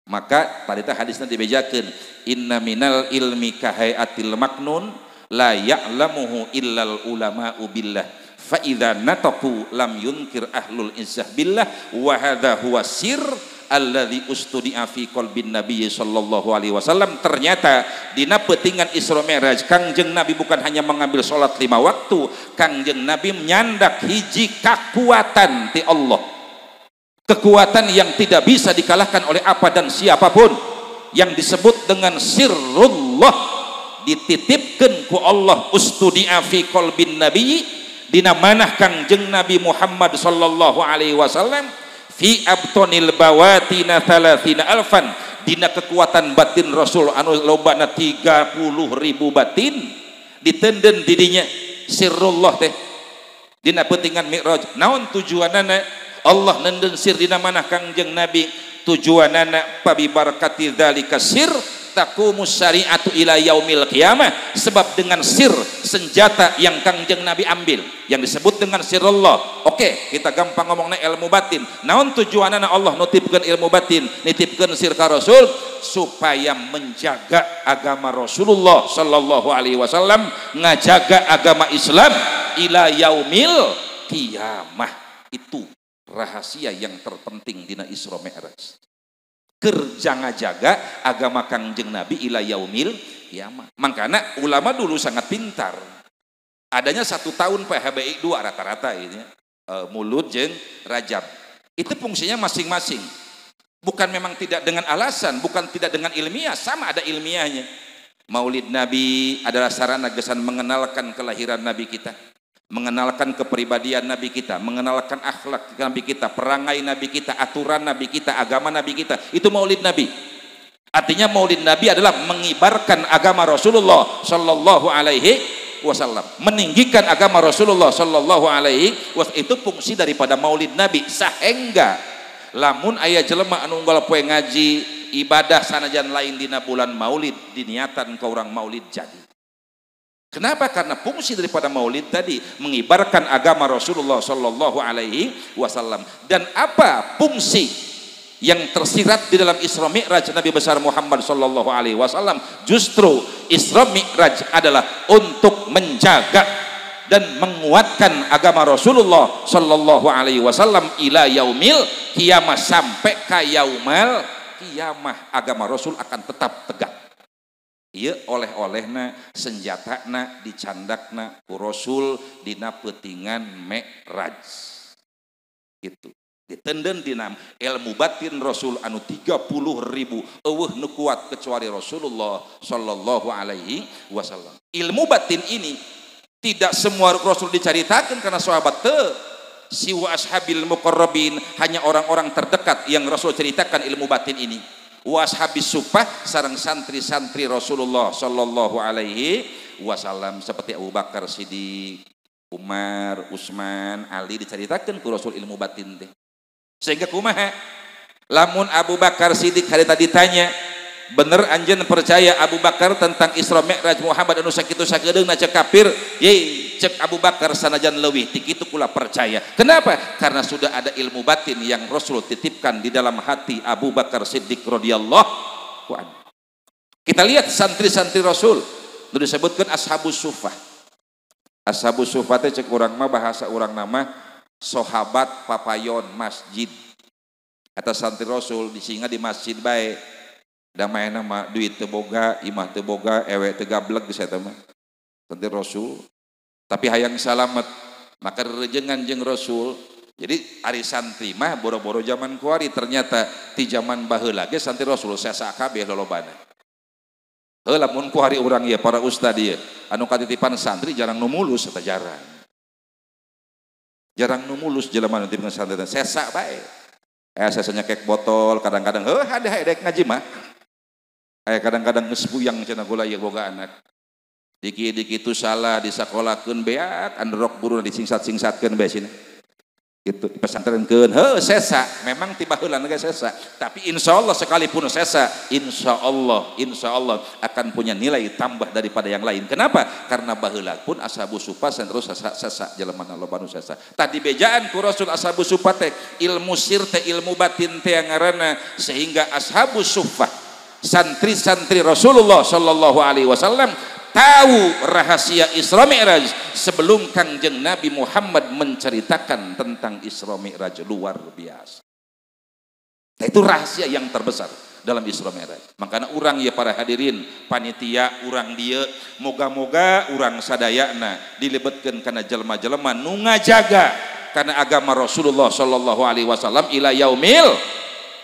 Maka tadi hadisnya dibejakeun, inna minal ilmi kahayatil maknun la ya'lamuhu illal ulama'u billah fa idza nataqu lam yunkir ahlul izzah billah wa hadza huwa sir alladzi ustudi'a fi qalbin nabiy sallallahu alaihi wasallam. Ternyata dina peutingan Isra Mi'raj Kangjeng Nabi bukan hanya mengambil salat 5 waktu, Kangjeng Nabi menyandak hiji kekuatan ti Allah, kekuatan yang tidak bisa dikalahkan oleh apa dan siapapun, yang disebut dengan sirrullah, dititipkan ku Allah ustudi'a fi qalbin nabi, dina manah Kangjeng Nabi Muhammad sallallahu alaihi wasallam fi abtonil bawatina 30 alfan, dina kekuatan batin Rasul anu lobana 30.000 batin ditenden didinya sirrullah teh dina peutingan Mi'raj. Naon tujuanana? Allah nenden sir dina manah Kangjeng Nabi, tujuanana pabi barakati dzalika sir taqumus syari'atu ila yaumil qiyamah, sebab dengan sir senjata yang Kangjeng Nabi ambil yang disebut dengan sirullah. Oke, kita gampang ngomongna ilmu batin. Naon tujuanana Allah nitipkeun ilmu batin, nitipkeun sir ka Rasul supaya menjaga agama Rasulullah sallallahu alaihi wasallam, ngajaga agama Islam ila yaumil qiyamah. Itu rahasia yang terpenting dina Isra Mi'raj. Kerja ngajaga agama Kangjeng Nabi ila yaumil qiyamah. Makanya ulama dulu sangat pintar. Adanya 1 tahun PHBI 2 rata-rata ini. Mulud jeung Rajab. Itu fungsinya masing-masing. Bukan memang tidak dengan alasan, bukan tidak dengan ilmiah, sama ada ilmiahnya. Maulid Nabi adalah sarana gesan mengenalkan kelahiran Nabi kita, mengenalkan kepribadian Nabi kita, mengenalkan akhlak Nabi kita, perangai Nabi kita, aturan Nabi kita, agama Nabi kita. Itu Maulid Nabi. Artinya Maulid Nabi adalah mengibarkan agama Rasulullah Shallallahu Alaihi Wasallam, meninggikan agama Rasulullah Shallallahu Alaihi Wasallam. Itu fungsi daripada Maulid Nabi. Sehingga lamun aya jelema anu unggal poe ngaji ibadah sanajan lain dina bulan Maulid, diniatan ke orang Maulid jadi. Kenapa? Karena fungsi daripada Maulid tadi mengibarkan agama Rasulullah Shallallahu Alaihi Wasallam. Dan apa fungsi yang tersirat di dalam Isra Mi'raj Nabi besar Muhammad sallallahu alaihi wasallam? Justru Isra Mi'raj adalah untuk menjaga dan menguatkan agama Rasulullah sallallahu alaihi wasallam ila yaumil kiamah, sampai ka yaumal kiamah agama Rasul akan tetap tegak. Ieu oleh-olehna senjatana dicandakna ku Rasul dina peutingan Mi'raj. Gitu. Ditenden dina ilmu batin Rasul anu 30.000 eueuh nu kuat kecuali Rasulullah sallallahu alaihi wasallam. Ilmu batin ini tidak semua Rasul diceritakan karena sahabat teu. Siwa ashabil muqarrabin, hanya orang-orang terdekat yang Rasul ceritakan ilmu batin ini. Wa ashabis suffah, sareng santri-santri Rasulullah sallallahu alaihi wasallam seperti Abu Bakar Siddiq, Umar, Utsman, Ali diceritakan ku Rasul ilmu batin teh. Sehingga kumaha lamun Abu Bakar Siddiq harita ditanya, bener anjeun percaya Abu Bakar tentang Isra Mi'raj Muhammad anu sakitu sakedeungna cek kafir? Ye, cek Abu Bakar sanajan leuwih ti kitu kula percaya. Kenapa? Karena sudah ada ilmu batin yang Rasul titipkan di dalam hati Abu Bakar Siddiq radhiyallahu anhu. Kita lihat santri-santri Rasul nu disebutkeun ashabus suffah. Ashabus suffah teh cek urang mah bahasa urang nama sahabat papayon masjid. Atau santri Rasul disinga di masjid bae. Da maena mah duit teu boga, imah teu boga, ewe teu gablek geus eta mah. Santri Rasul. Tapi hayang salamet, maka rejengan jeung Rasul. Jadi ari santri mah boro-boro zaman kuari, ternyata ti zaman baheula ge santri Rasul sesa kabeh lolobana. Heula mun kuari urang ieu para ustad ieu anu katitipan santri jarang nu mulus eta jarang. Jarang nu mulus jelema nu titipkeun santri sesa bae. Sesanya kek botol kadang-kadang heuh hade dek ngaji mah. Kadang-kadang geus puyang cenah kula ieu boga anak. Dikit-dikit tu salah disakolahkeun beak androk guru disingsat-singsatkeun bae cenah. Gitu dipesantrenkeun heuh sesa, memang tiba heula ge sesa, tapi insyaallah sekalipun sesa, insyaallah akan punya nilai tambah daripada yang lain. Kenapa? Karena baheula pun ashabus suffah terus sesa jelema loba nu sesa. Tadi bejaan ku Rasul ashabus suffah teh ilmu sir teh ilmu batin teh ngaranna, sehingga ashabus suffah santri-santri Rasulullah sallallahu alaihi wasallam tahu rahasia Isra Mi'raj sebelum Kangjeng Nabi Muhammad menceritakan tentang Isra Mi'raj. Luar biasa. Nah, itu rahasia yang terbesar dalam Isra Mi'raj. Makanya urang ya para hadirin panitia urang dia moga-moga urang sadayana dilebetkeun kana jelema-jelema nu ngajaga kana agama Rasulullah sallallahu alaihi wasallam ila yaumil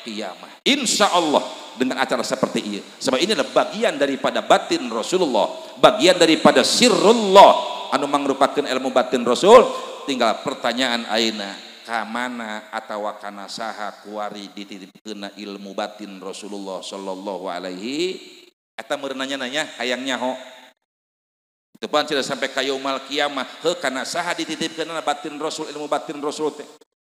qiyamah. Insyaallah dengan acara seperti ini. Sebab ini adalah bagian daripada batin Rasulullah, bagian daripada sirrullah anu mangrupakeun ilmu batin Rasul. Tinggal pertanyaan aina kamana atawa kana saha kuari dititipkeunna ilmu batin Rasulullah sallallahu alaihi eta meureun nanya hayang nyaho. Itu pan sudah sampai ka yaumul kiamah heuh kana saha dititipkeunna batin Rasul, ilmu batin Rasul teh.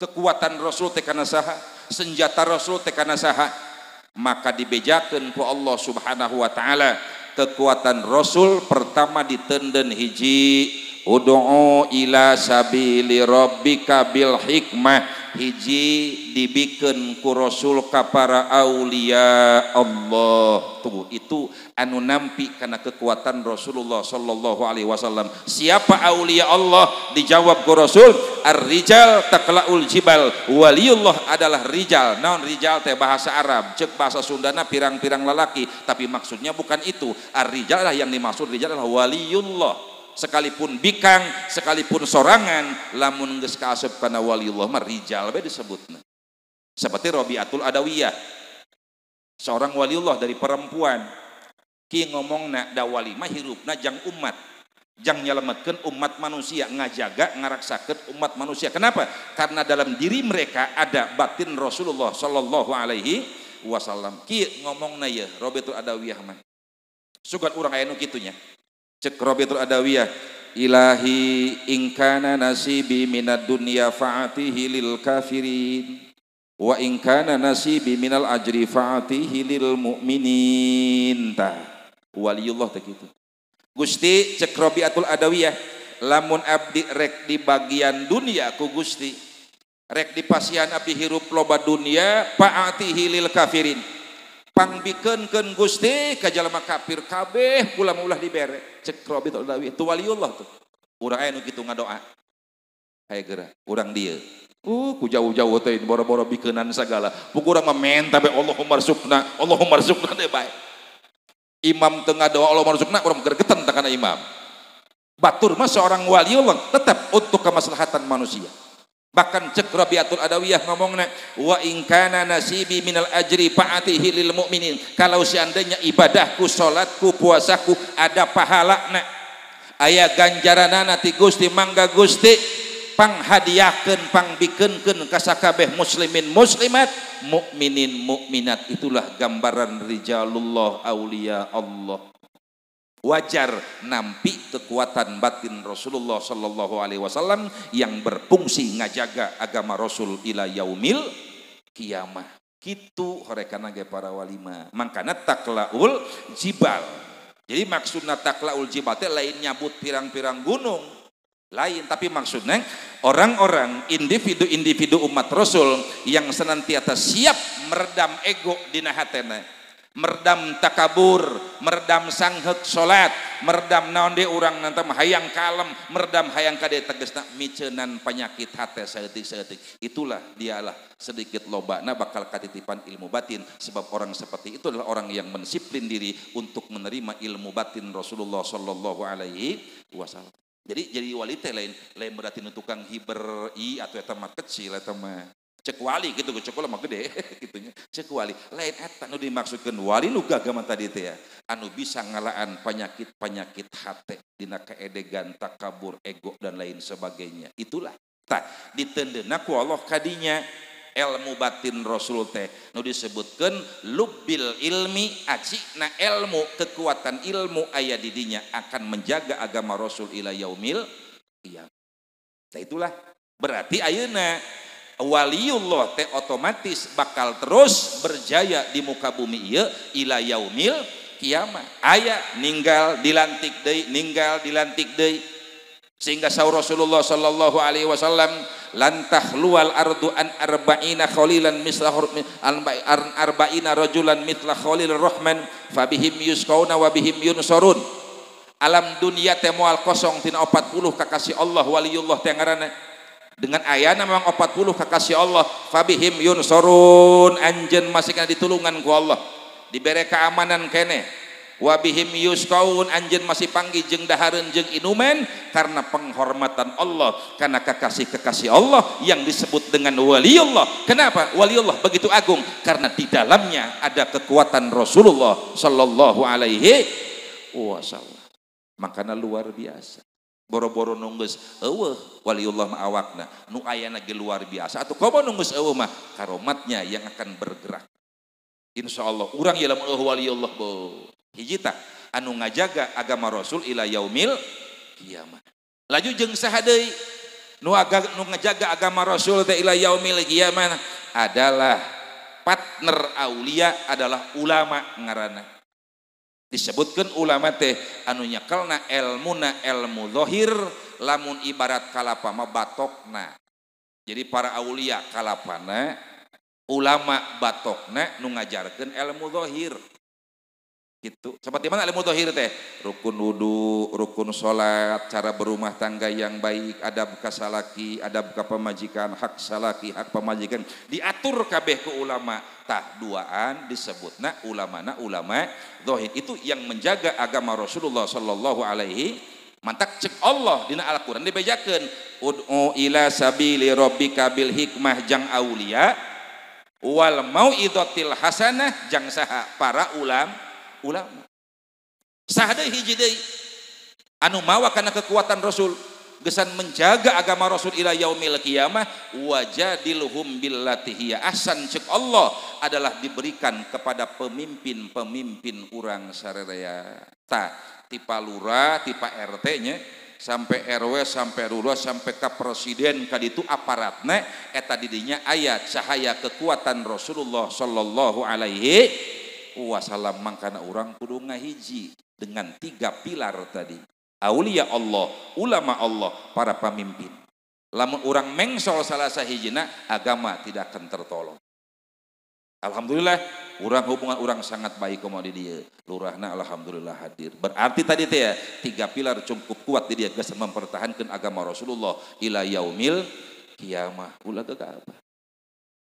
Kekuatan Rasul teh kana saha, senjata Rasul teh kana saha. Maka dibejakeun ku Allah Subhanahu wa taala kekuatan Rasul pertama ditenden hiji ud'u ila sabili rabbika bil hikmah, hiji dibikeun ku Rasul ka para aulia Allah. Tuh itu anu nampi kana kekuatan Rasulullah sallallahu alaihi wasallam. Siapa aulia Allah? Dijawab ku Rasul, ar-rijal taqlaul jibal. Waliullah adalah rijal. Naon rijal teh bahasa Arab, ceuk bahasa Sundana pirang-pirang lalaki, tapi maksudnya bukan itu. Ar-rijal lah yang dimaksud, rijal adalah waliullah. sekalipun bikang, sekalipun sorangan, lamun geus kaasup kana waliullah mah rijal bae disebutna. Seperti Rabi'atul Adawiyah, seorang waliullah dari perempuan. Ki ngomongna da wali mah hirupna jang umat, jang nyelametkeun umat manusia, ngajaga ngaraksakeun umat manusia. Kenapa? Karena dalam diri mereka ada batin Rasulullah sallallahu alaihi wasallam. Ki ngomongna ye Rabi'atul Adawiyah mah. Sugan urang aya nu kitunya. Cek Rabi'atul Adawiyah, ilahi ingkana nasibi minad dunya fa'atihi lil kafirin wa ingkana nasibi minal ajri fa'atihi lil mu'minin. Tah waliullah teh kitu. Gusti cek Rabi'atul Adawiyah, lamun abdi rek di bagian dunia ku Gusti, rek di pasian abdi hirup loba dunia, fa'atihi lil kafirin, pangbikeunkeun Gusti ka jalma kafir kabeh ulah ulah dibere. Cek Rabi'atul Adawiyah tu waliullah tuh. Urang aya nu kitu ngadoa. Haye geura, urang dieu. Ku jauh-jauh teh boro-boro bikeunan sagala. Puk urang mah menta bae Allahumma rzuqna teh bae. Imam teu ngadoa Allahumma rzuqna urang gergeten teh kana imam. Batur mah seorang waliullah tetap untuk kemaslahatan manusia. Bahkan cek Rabi'atul Adawiyah ngomongna, wa in kana nasibi minal ajri fa'atihi lil mu'minin. Kalau seandainya ibadahku, salatku, puasaku ada pahalana, aya ganjaranana ti Gusti, mangga Gusti panghadiahkeun, pangbikeunkeun ka sakabeh muslimin muslimat, mukminin mukminat. Itulah gambaran rijalullah, aulia Allah. Wajar nampi kekuatan batin Rasulullah sallallahu alaihi wasallam yang berfungsi ngajaga agama Rasul ila yaumil kiamah. Kitu horekana ge para walima. Mangkana taklaul jibal. Jadi maksudna taklaul jibal teh lain nyabut pirang-pirang gunung, lain, tapi maksudnya orang-orang individu-individu umat Rasul yang senantiasa siap meredam ego dina hatena, meredam takabur, meredam sanghek salat, meredam naon deui urang nanti hayang kalem, meredam hayang kade tegasna miceunan penyakit hate saeutik-saeutik. Itulah dialah sedikit lobana bakal katitipan ilmu batin, sebab orang seperti itu adalah orang yang mendisiplin diri untuk menerima ilmu batin Rasulullah sallallahu alaihi wasallam. Jadi wali teh lain berarti tukang hiber atau eta mah kecil, eta mah cek wali gitu, cek mah gede gitunya. Cek wali lain eta nu dimaksudkeun wali nu gagama tadi teh ya, anu bisa ngalaan penyakit hate dina kaedegan, takabur, ego dan lain sebagainya. Itulah tah ditendeuna ku Allah kadinya ilmu batin Rasul teh nu disebutkeun lubbil ilmi, acina ilmu, kekuatan ilmu aya di dinya akan menjaga agama Rasul ila yaumil qiyamah. Nah itulah berarti ayeuna waliullah teh otomatis bakal terus berjaya di muka bumi ieu ila yaumil qiyamah. Aya ninggal dilantik deui sehingga saur Rasulullah sallallahu alaihi wasallam, lantah lual ardu an arba'ina khalilan misla arba'ina rajulan mitla khalil rahman fabihim yusqauna wa bihim yunsarun. Alam dunia teh moal kosong tina 40 kakasih Allah waliullah teh ngaranna. Dengan ayana memang 40 kakasih Allah, fabihim yunsarun, anjeun masih kana ditulungan ku Allah, dibere keamanan keneh. Wabihim yusqaun, anjeun masih panggih jeung dahareun jeung inuman karena penghormatan Allah, karena kekasih-kekasih Allah yang disebut dengan waliullah. Kenapa waliullah begitu agung? Karena di dalamnya ada kekuatan Rasulullah sallallahu alaihi wasallam. Makanya luar biasa. Boro-boro nunggeus eueuh waliullah mah awakna nu ayana ge luar biasa, atuh komo nunggeus eueuh mah karomatnya yang akan bergerak. Insyaallah urang ieu lamun eueuh waliullah bo hijita anu ngajaga agama Rasul ila yaumil qiyamah. Laju jeung saha deui nu ngajaga agama Rasul teh ila yaumil qiyamah adalah partner aulia, adalah ulama ngaranna. Disebutkeun ulama teh anu nyekelna ilmuna ilmu zahir, lamun ibarat kalapa mah batokna. Jadi para aulia kalapana, ulama batokna nu ngajarkeun ilmu zahir. Gitu. Seperti mana ilmu zahir teh? Rukun wudu, rukun salat, cara berumah tangga yang baik, adab ka salaki, adab ka pamajikan, hak salaki, hak pamajikan, diatur kabeh ku ulama. Tah duaan disebutna ulamana ulama zahir. Itu yang menjaga agama Rasulullah sallallahu alaihi Mantak cek Allah dina Al-Qur'an dibejakeun ud'u ila sabili rabbika bil hikmah jang aulia wal mau'izatil hasanah jang saha para ulama. Saha deui hiji deui anu mawa kana kekuatan Rasul gesan menjaga agama Rasul ila yaumil qiyamah wajadilhum billati hiya ahsan cek Allah adalah diberikan kepada pemimpin-pemimpin urang sarerea ta tipa lurah tipa RT nya sampai RW sampai lurah sampai ka presiden kaditu aparatna eta didinya ayat cahaya kekuatan Rasulullah sallallahu alaihi wasallam mangkana urang kudu ngahiji dengan 3 pilar tadi. Aulia Allah, ulama Allah, para pemimpin. Lamun orang mengsol salah sahijina agama tidak akan tertolong. Alhamdulillah, hubungan orang sangat baik komo di dia. Lurahna alhamdulillah hadir. Berarti tadi teh ya 3 pilar cukup kuat di dia geus mempertahankan agama Rasulullah ila yaumil kiamah. Ulah ke apa?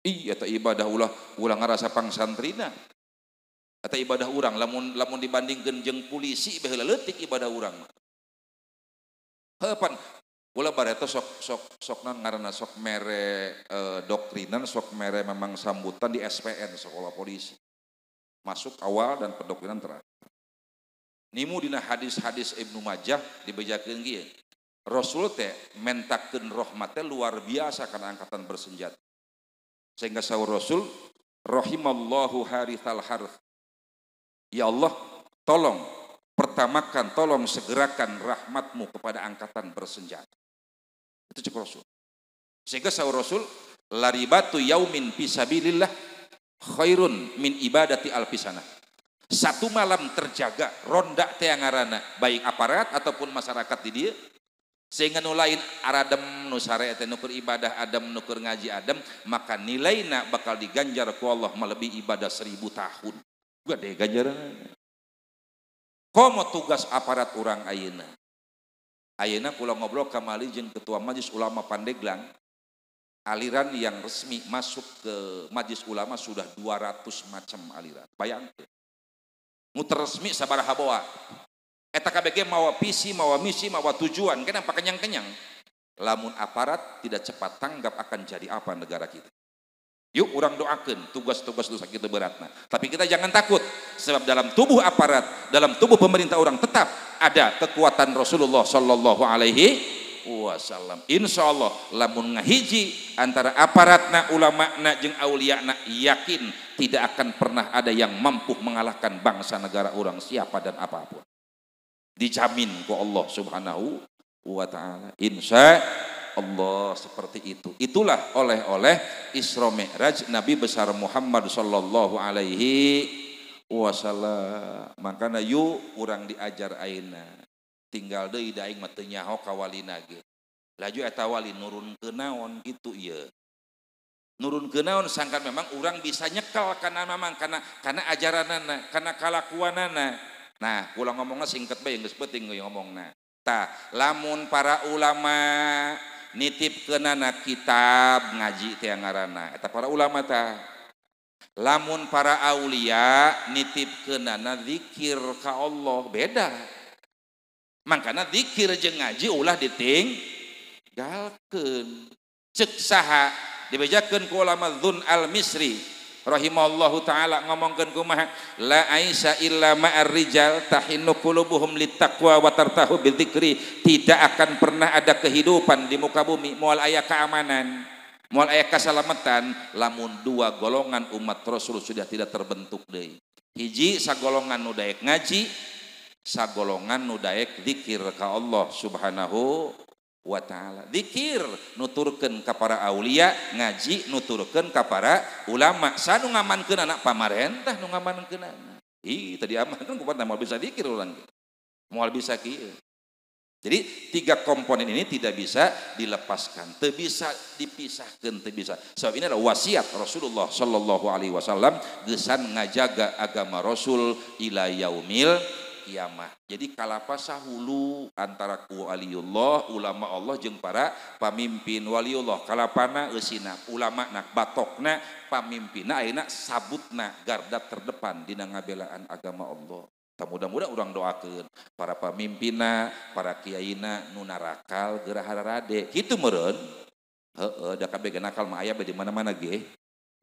Iya ta ibadah ulah ngarasa pangsantrina. Eta ibadah urang lamun dibandingkeun jeung polisi baheula leutik ibadah urang. Hepan ulah bareta sok ngaranna sok mere doktrinan sok mere memang sambutan di SPN sekolah polisi masuk awal dan pendoktrinan terakhir nimu dina hadis-hadis Ibnu Majah dibejakeun kieu Rasul teh mentakeun rahmat teh luar biasa kana angkatan bersenjata sehingga saur Rasul rahimallahu harithal harth ya Allah tolong pertamakan tolong segerakan rahmatmu kepada angkatan bersenjata. Itu cek Rasul. Sehingga sahur Rasul laribatu yaumin fisabilillah khairun min ibadati alfisana. Satu malam terjaga ronda teh ngaranna baik aparat ataupun masyarakat di dia sehingga nu lain aradem nu sare teh nukur ibadah adem nukur ngaji adem maka nilaina bakal diganjar ku Allah melebihi ibadah 1000 tahun. Gede ganjaran. Komo tugas aparat orang ayeuna. Ayeuna kula ngobrol ka mali jeung ketua Majelis Ulama Pandeglang. Aliran yang resmi masuk ke Majelis Ulama sudah 200 macam aliran. Bayangkeun. Muter resmi sabaraha boa. Eta KBG mawa visi, mawa misi, mawa tujuan, kenapa kenyang-kenyang. Lamun aparat tidak cepat tanggap akan jadi apa negara kita. Yuk orang doakan tugas-tugas dosa kita beratna. Tapi kita jangan takut. Sebab dalam tubuh aparat, dalam tubuh pemerintah orang tetap ada kekuatan Rasulullah sallallahu alaihi wasallam. Insya Allah lamun ngahiji antara aparatna, ulama'na, jeung aulia'na yakin tidak akan pernah ada yang mampu mengalahkan bangsa negara orang siapa dan apapun. Dijamin ku Allah subhanahu wa ta'ala. Insya Allah seperti itu. Itulah oleh-oleh Isra Mi'raj Nabi besar Muhammad sallallahu alaihi wasallam. Makana yuk urang diajar ayeuna. Tinggal deui da aing mah teu nyaho ka walina ge. Laju eta wali nurun ke naon kitu ieu. Nurun ke naon sangkan memang urang bisa nyekel kana memang kana ajaranana, kana kalakuanana. Nah, kula ngomongna singket bae geus penting ngomongna. Tah, lamun para ulama nitip kenana kitab ngaji teh ngaranna eta para ulama tah lamun para aulia nitip kenana zikir ka Allah beda mangkana zikir jeung ngaji ulah ditinggalkeun cek saha dibejakeun ku ulama Dzun al-Misri rahimahullahu ta'ala ngomongkeun kumaha la aisa illa ma'ar rijal tahinnu qulubuhum littaqwa wa tartahu bidzikri tidak akan pernah ada kehidupan di muka bumi moal aya keamanan moal aya kasalamatan lamun 2 golongan umat Rasul sudah tidak terbentuk deui hiji sagolongan nu daek ngaji sagolongan nu daek zikir ka Allah subhanahu wa ta'ala. Zikir nuturkeun ka para aulia, ngaji nuturkeun ka para ulama. Sanu ngamankeun anak pamarentah nu ngamankeun anak. Ih tadi amankeun kumaha moal bisa zikir urang. Moal bisa kieu. Jadi 3 komponen ini tidak bisa dilepaskan, teu bisa dipisahkeun, teu bisa. Sebab ini adalah wasiat Rasulullah sallallahu alaihi wasallam geusan ngajaga agama Rasul ila yaumil kiamah. Jadi kalapasa hulu antara ku waliullah ulama Allah jeung para pamimpin waliullah kalapana eusina ulama nak batokna pamimpinna ayeuna sabutna garda terdepan dina ngabelaan agama Allah. mudah-mudahan orang doakeun para pemimpinna, para kiaina nu narakal gerahara rade. Kitu meureun. Heeh, da kabeh nakal mah aya di mana-mana ge.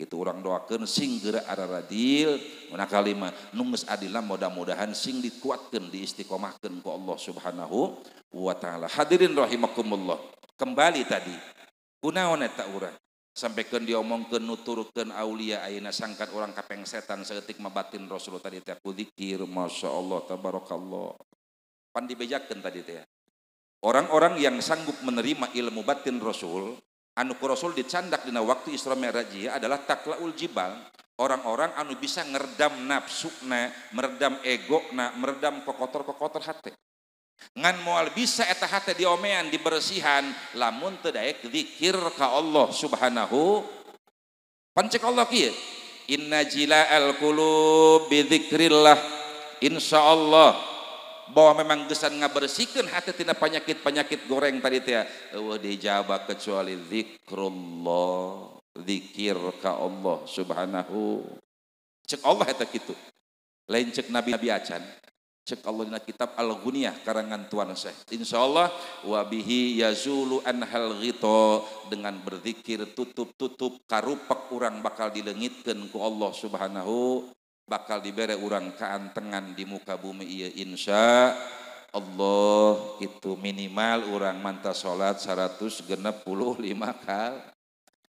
Itu orang doakeun sing geura araradil nakal lima nu geus adilna mudah-mudahan sing dikuatkeun diistiqomahkeun ku Allah Subhanahu wa taala. Hadirin rahimakumullah. Kembali tadi. Kunaon eta urang? Sampaikan diomongkeun nuturkeun aulia ayeuna sangkan orang kapeng setan saeutik mabatin Rasul tadi teh ku zikir masyaallah tabarakallah. Pan dibejakeun tadi teh. Orang-orang yang sanggup menerima ilmu batin Rasul, anu ku Rasul dicandak dina waktu Isra Mi'raj adalah taklaul jibal. Orang-orang anu bisa ngerdam nafsuna, meredam egona, meredam kokotor-kokotor hate. Ngan moal bisa eta hate diomean dibersihan lamun teu daek zikir ka Allah Subhanahu. Pancek Allah kieu inna jila'al qulub bi dzikrillah, insyaallah bahwa memang geus ngabersihkeun hate tina panyakit-panyakit goreng tadi teh eueuh dijaba kecuali zikrullah, zikir ka Allah Subhanahu. Cek Allah eta kitu. Lain cek nabi acan. Cek Allah dina kitab Al-Ghunyah karangan Tuan Syekh. Insyaallah wa bihi yazulu anhal ghita, dengan berzikir tutup-tutup karupek urang bakal dileungitkeun ku Allah Subhanahu, bakal dibere urang kaantengan di muka bumi ieu insya Allah. Itu minimal urang manta salat 165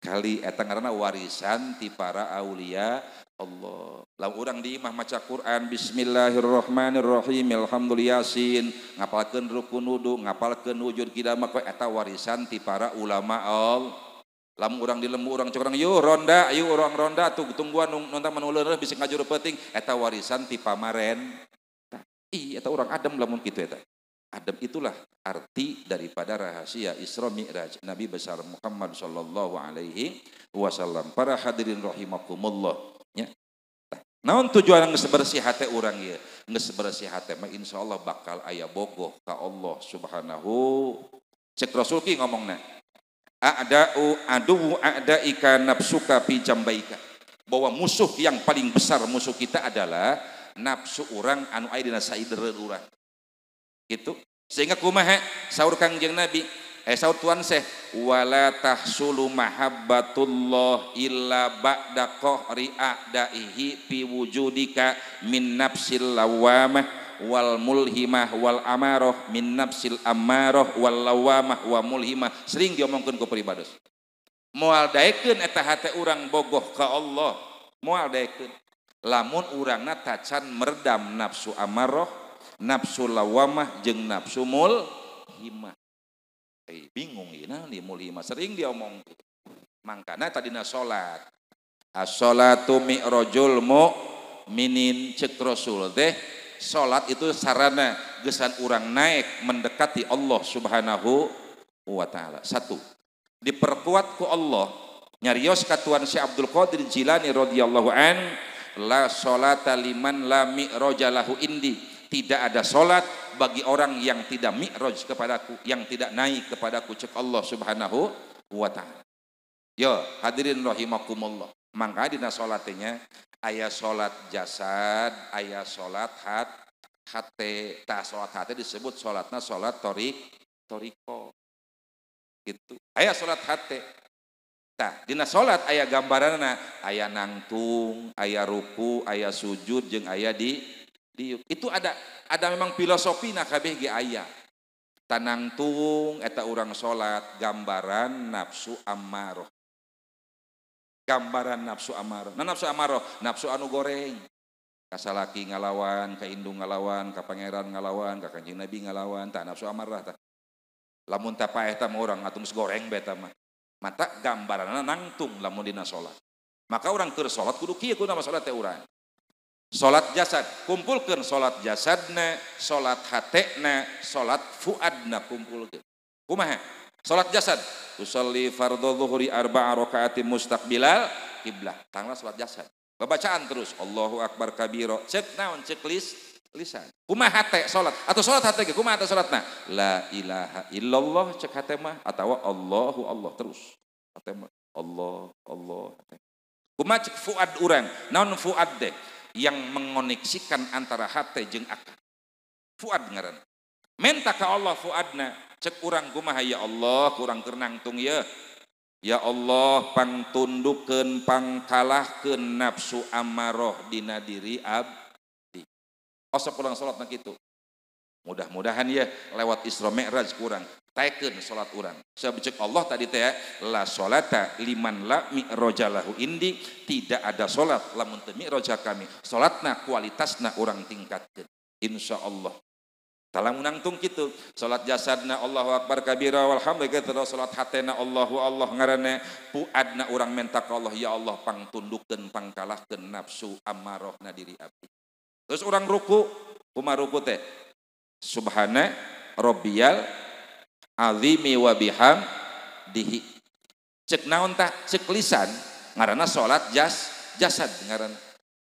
kali eta ngaranna warisan ti para aulia Allah. Lamun urang di imah maca Quran bismillahirrahmanirrahim alhamdulillah yasin, ngapalkeun rukun wudu, ngapalkeun wujud kidamah, eta warisan ti para ulama Allah. Lamun urang di lembu urang cek urang yuk ronda, yuk urang ronda tuh tungguan nonton manuleureun bisa ngajuru peuting, eta warisan ti pamaren. Eta urang adem lamun kitu eta. Adem itulah arti daripada rahasia Isra Mi'raj Nabi besar Muhammad sallallahu alaihi wasallam. Para hadirin rahimakumullah. Ya. Naon tujuan geus bersih hate urang ieu? Geus bersih hate mah insyaallah bakal aya bogoh ka Allah Subhanahu. Cek Rasul ki ngomongna. A'da'u adu a'daika nafsuka fi jambaika. Bahwa musuh yang paling besar musuh kita adalah nafsu urang anu aya dina saideureun urang. Gitu. Sehingga kumaha saur Kangjeng Nabi saur Tuan Syekh wala tahsulu mahabbatullah illa ba'da qahri a'daihi fi wujudika min nafsil lawamah wal mulhimah wal amarah min nafsil amarah wal lawamah wa mulhimah. Sering diomongkeun ku peribados. Moal daekeun eta hate urang bogoh ka Allah, moal daekeun lamun urangna tacan meredam nafsu amarah, nafsu lawamah jeung nafsu mulhimah. Bingung ieu naon di mulhimah, sering dia omong. Mangkana tadina salat. As-salatu mi'rajul mu'minin, cek Rasul teh salat itu sarana geusan urang naik mendekati Allah Subhanahu wa taala. Satu, diperkuat ku Allah. Nyarios ka Tuan Syekh Abdul Qadir Jilani radhiyallahu an, la salata liman la mi'raja lahu indi. Tidak ada solat bagi orang yang tidak mi'raj kepadaku, yang tidak naik kepadaku, cek Allah Subhanahu wa ta'ala. Yo hadirin rahimakumullah. Mangka dina solatnya aya solat jasad, aya solat hate. Tah solat hate disebut solatna solat toriko. Gitu. Aya solat hate. Tah dina solat aya gambaranna, aya nangtung, aya ruku, aya sujud jeung aya di itu ada memang filosofi na kabeh ge aya. Tanangtung eta urang salat gambaran nafsu ammarah. Gambaran nafsu ammarah. Nah nafsu ammarah, nafsu anu goreng. Ka salaki ngalawan, ka indung ngalawan, ka pangeran ngalawan, ka Kanjeng Nabi ngalawan, tah nafsu ammarah tah. Lamun teh paeh tah urang atuh geus goreng bae tah mah. Mata gambaranna nangtung lamun dina salat. Maka urang keur salat kudu kieu kunaon salat teh urang. Salat jasad, kumpulkan salat jasadna, salat hatena, salat fuadna kumpulkan. Kumaha? Salat jasad, usolli fardhu dzuhri arba'a raka'atin mustaqbilal kiblah. Tanglah salat jasad. Babacaan terus Allahu akbar kabira. Cek naon cek lisan. Kumaha hate salat? Atau salat hate ge kumaha hate salatna? La ilaha illallah cek hate mah atawa Allahu Allah terus. Hate mah Allah. Kumaha cek fuad urang? Naon fuad teh? yang mengoneksikan antara hati jeung akal. Fuad ngaran. Menta ka Allah fuadna, cek urang kumaha ya Allah, kurang keur nangtung ya. Ya Allah, pangtundukeun pangkalahkeun nafsu amarah dina diri abdi. Osok urang salat na kitu. Mudah-mudahan ya lewat Isra Mi'raj kurang taikeun salat urang. Sabab cek Allah tadi teh la salata liman la mi'rajalahu indi, tidak ada salat lamun teu mi'raja kami. Salatna kualitasna urang tingkatkeun insyaallah. Talamun nangtung kitu, salat jasadna Allahu akbar kabira walhamdulillah, terus salat hatena Allahu Allah ngaranna puadna urang menta ka Allah ya Allah pangtundukkeun pangkalahkeun nafsu amarahna diri abdi. Terus urang ruku, kumaha ruku teh? Subhana rabbiyal azimi wa bihamdihi. Cek naon tah? Cek lisan ngaranna salat jasad ngaranna.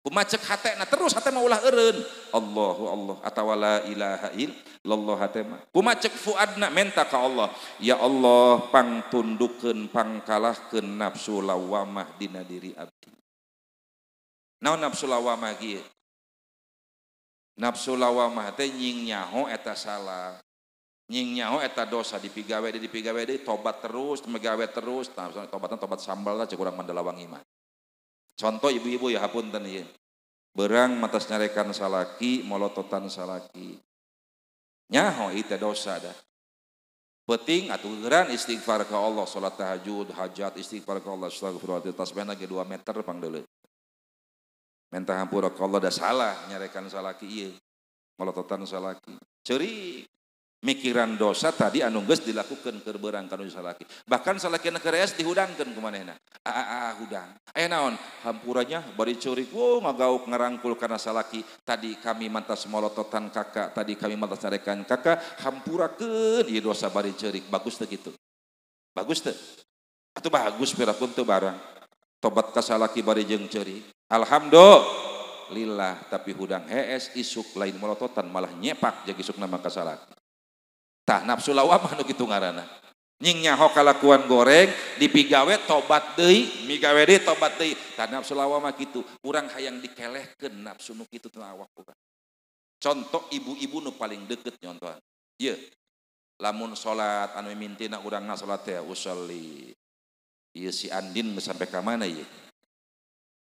Kumaha cek hatena terus hatena ulah eureun Allahu Allah atawa la ilaha illallah hatena. Kumaha cek fuadna menta ka Allah ya Allah pangtundukeun pangkalahkeun nafsu lawamah dina diri abdi. Naon nafsu lawamah kieu? Nafsu lawamah teh nying nyaho eta salah, nying nyaho eta dosa dipigawe deui tobat terus megawe terus, tobatna tobat sambal lah cek urang Mandalawangi mah. Contoh ibu-ibu ya hapunten ieu. Beurang matas nyarekan salaki, molototan salaki. Nyaho ieu teh dosa dah. Penting aturan istighfar ka Allah, salat tahajud, hajat, istighfar ka Allah, astagfirullah, tasbihna ge 2 meter pangdeuleuh. Minta hampura ka Allah dah salah nyarekan salaki ieu. Molototan salaki. Ceurik mikiran dosa tadi anu geus dilakukeun keur beurang kanu salaki. Bahkan salakina kereas dihudangkeun ku manehna. Hudang. Aya naon? Hampuranya bari ceurik, ngagauk ngarangkul kana salaki. Tadi kami mantas molototan kakak, tadi kami mantas nyarekan kakak, hampurakeun ieu dosa bari ceurik. Bagus teu kitu? Bagus teu? Atuh bagus pirapun teu barang. Tobat ka salaki bari jeung ceurik. Alhamdulillah, tapi hudang hees isuk lain melototan malah nyepak jeung isuk nama ka salaki. Tah nafsu lawamah nu kitu ngaranna. Nying nyaho kalakuan goreng dipigawe tobat deui, migawe deui tobat deui. Tah nafsu lawamah kitu, urang hayang dikelehkeun nafsu nu kitu teh awak urang. Contoh ibu-ibu nu paling deukeut nyontohan. Ieu. Lamun salat anu mimintina urangna salat teh usolli. Ieu si Andin geus sampai ka mana ieu?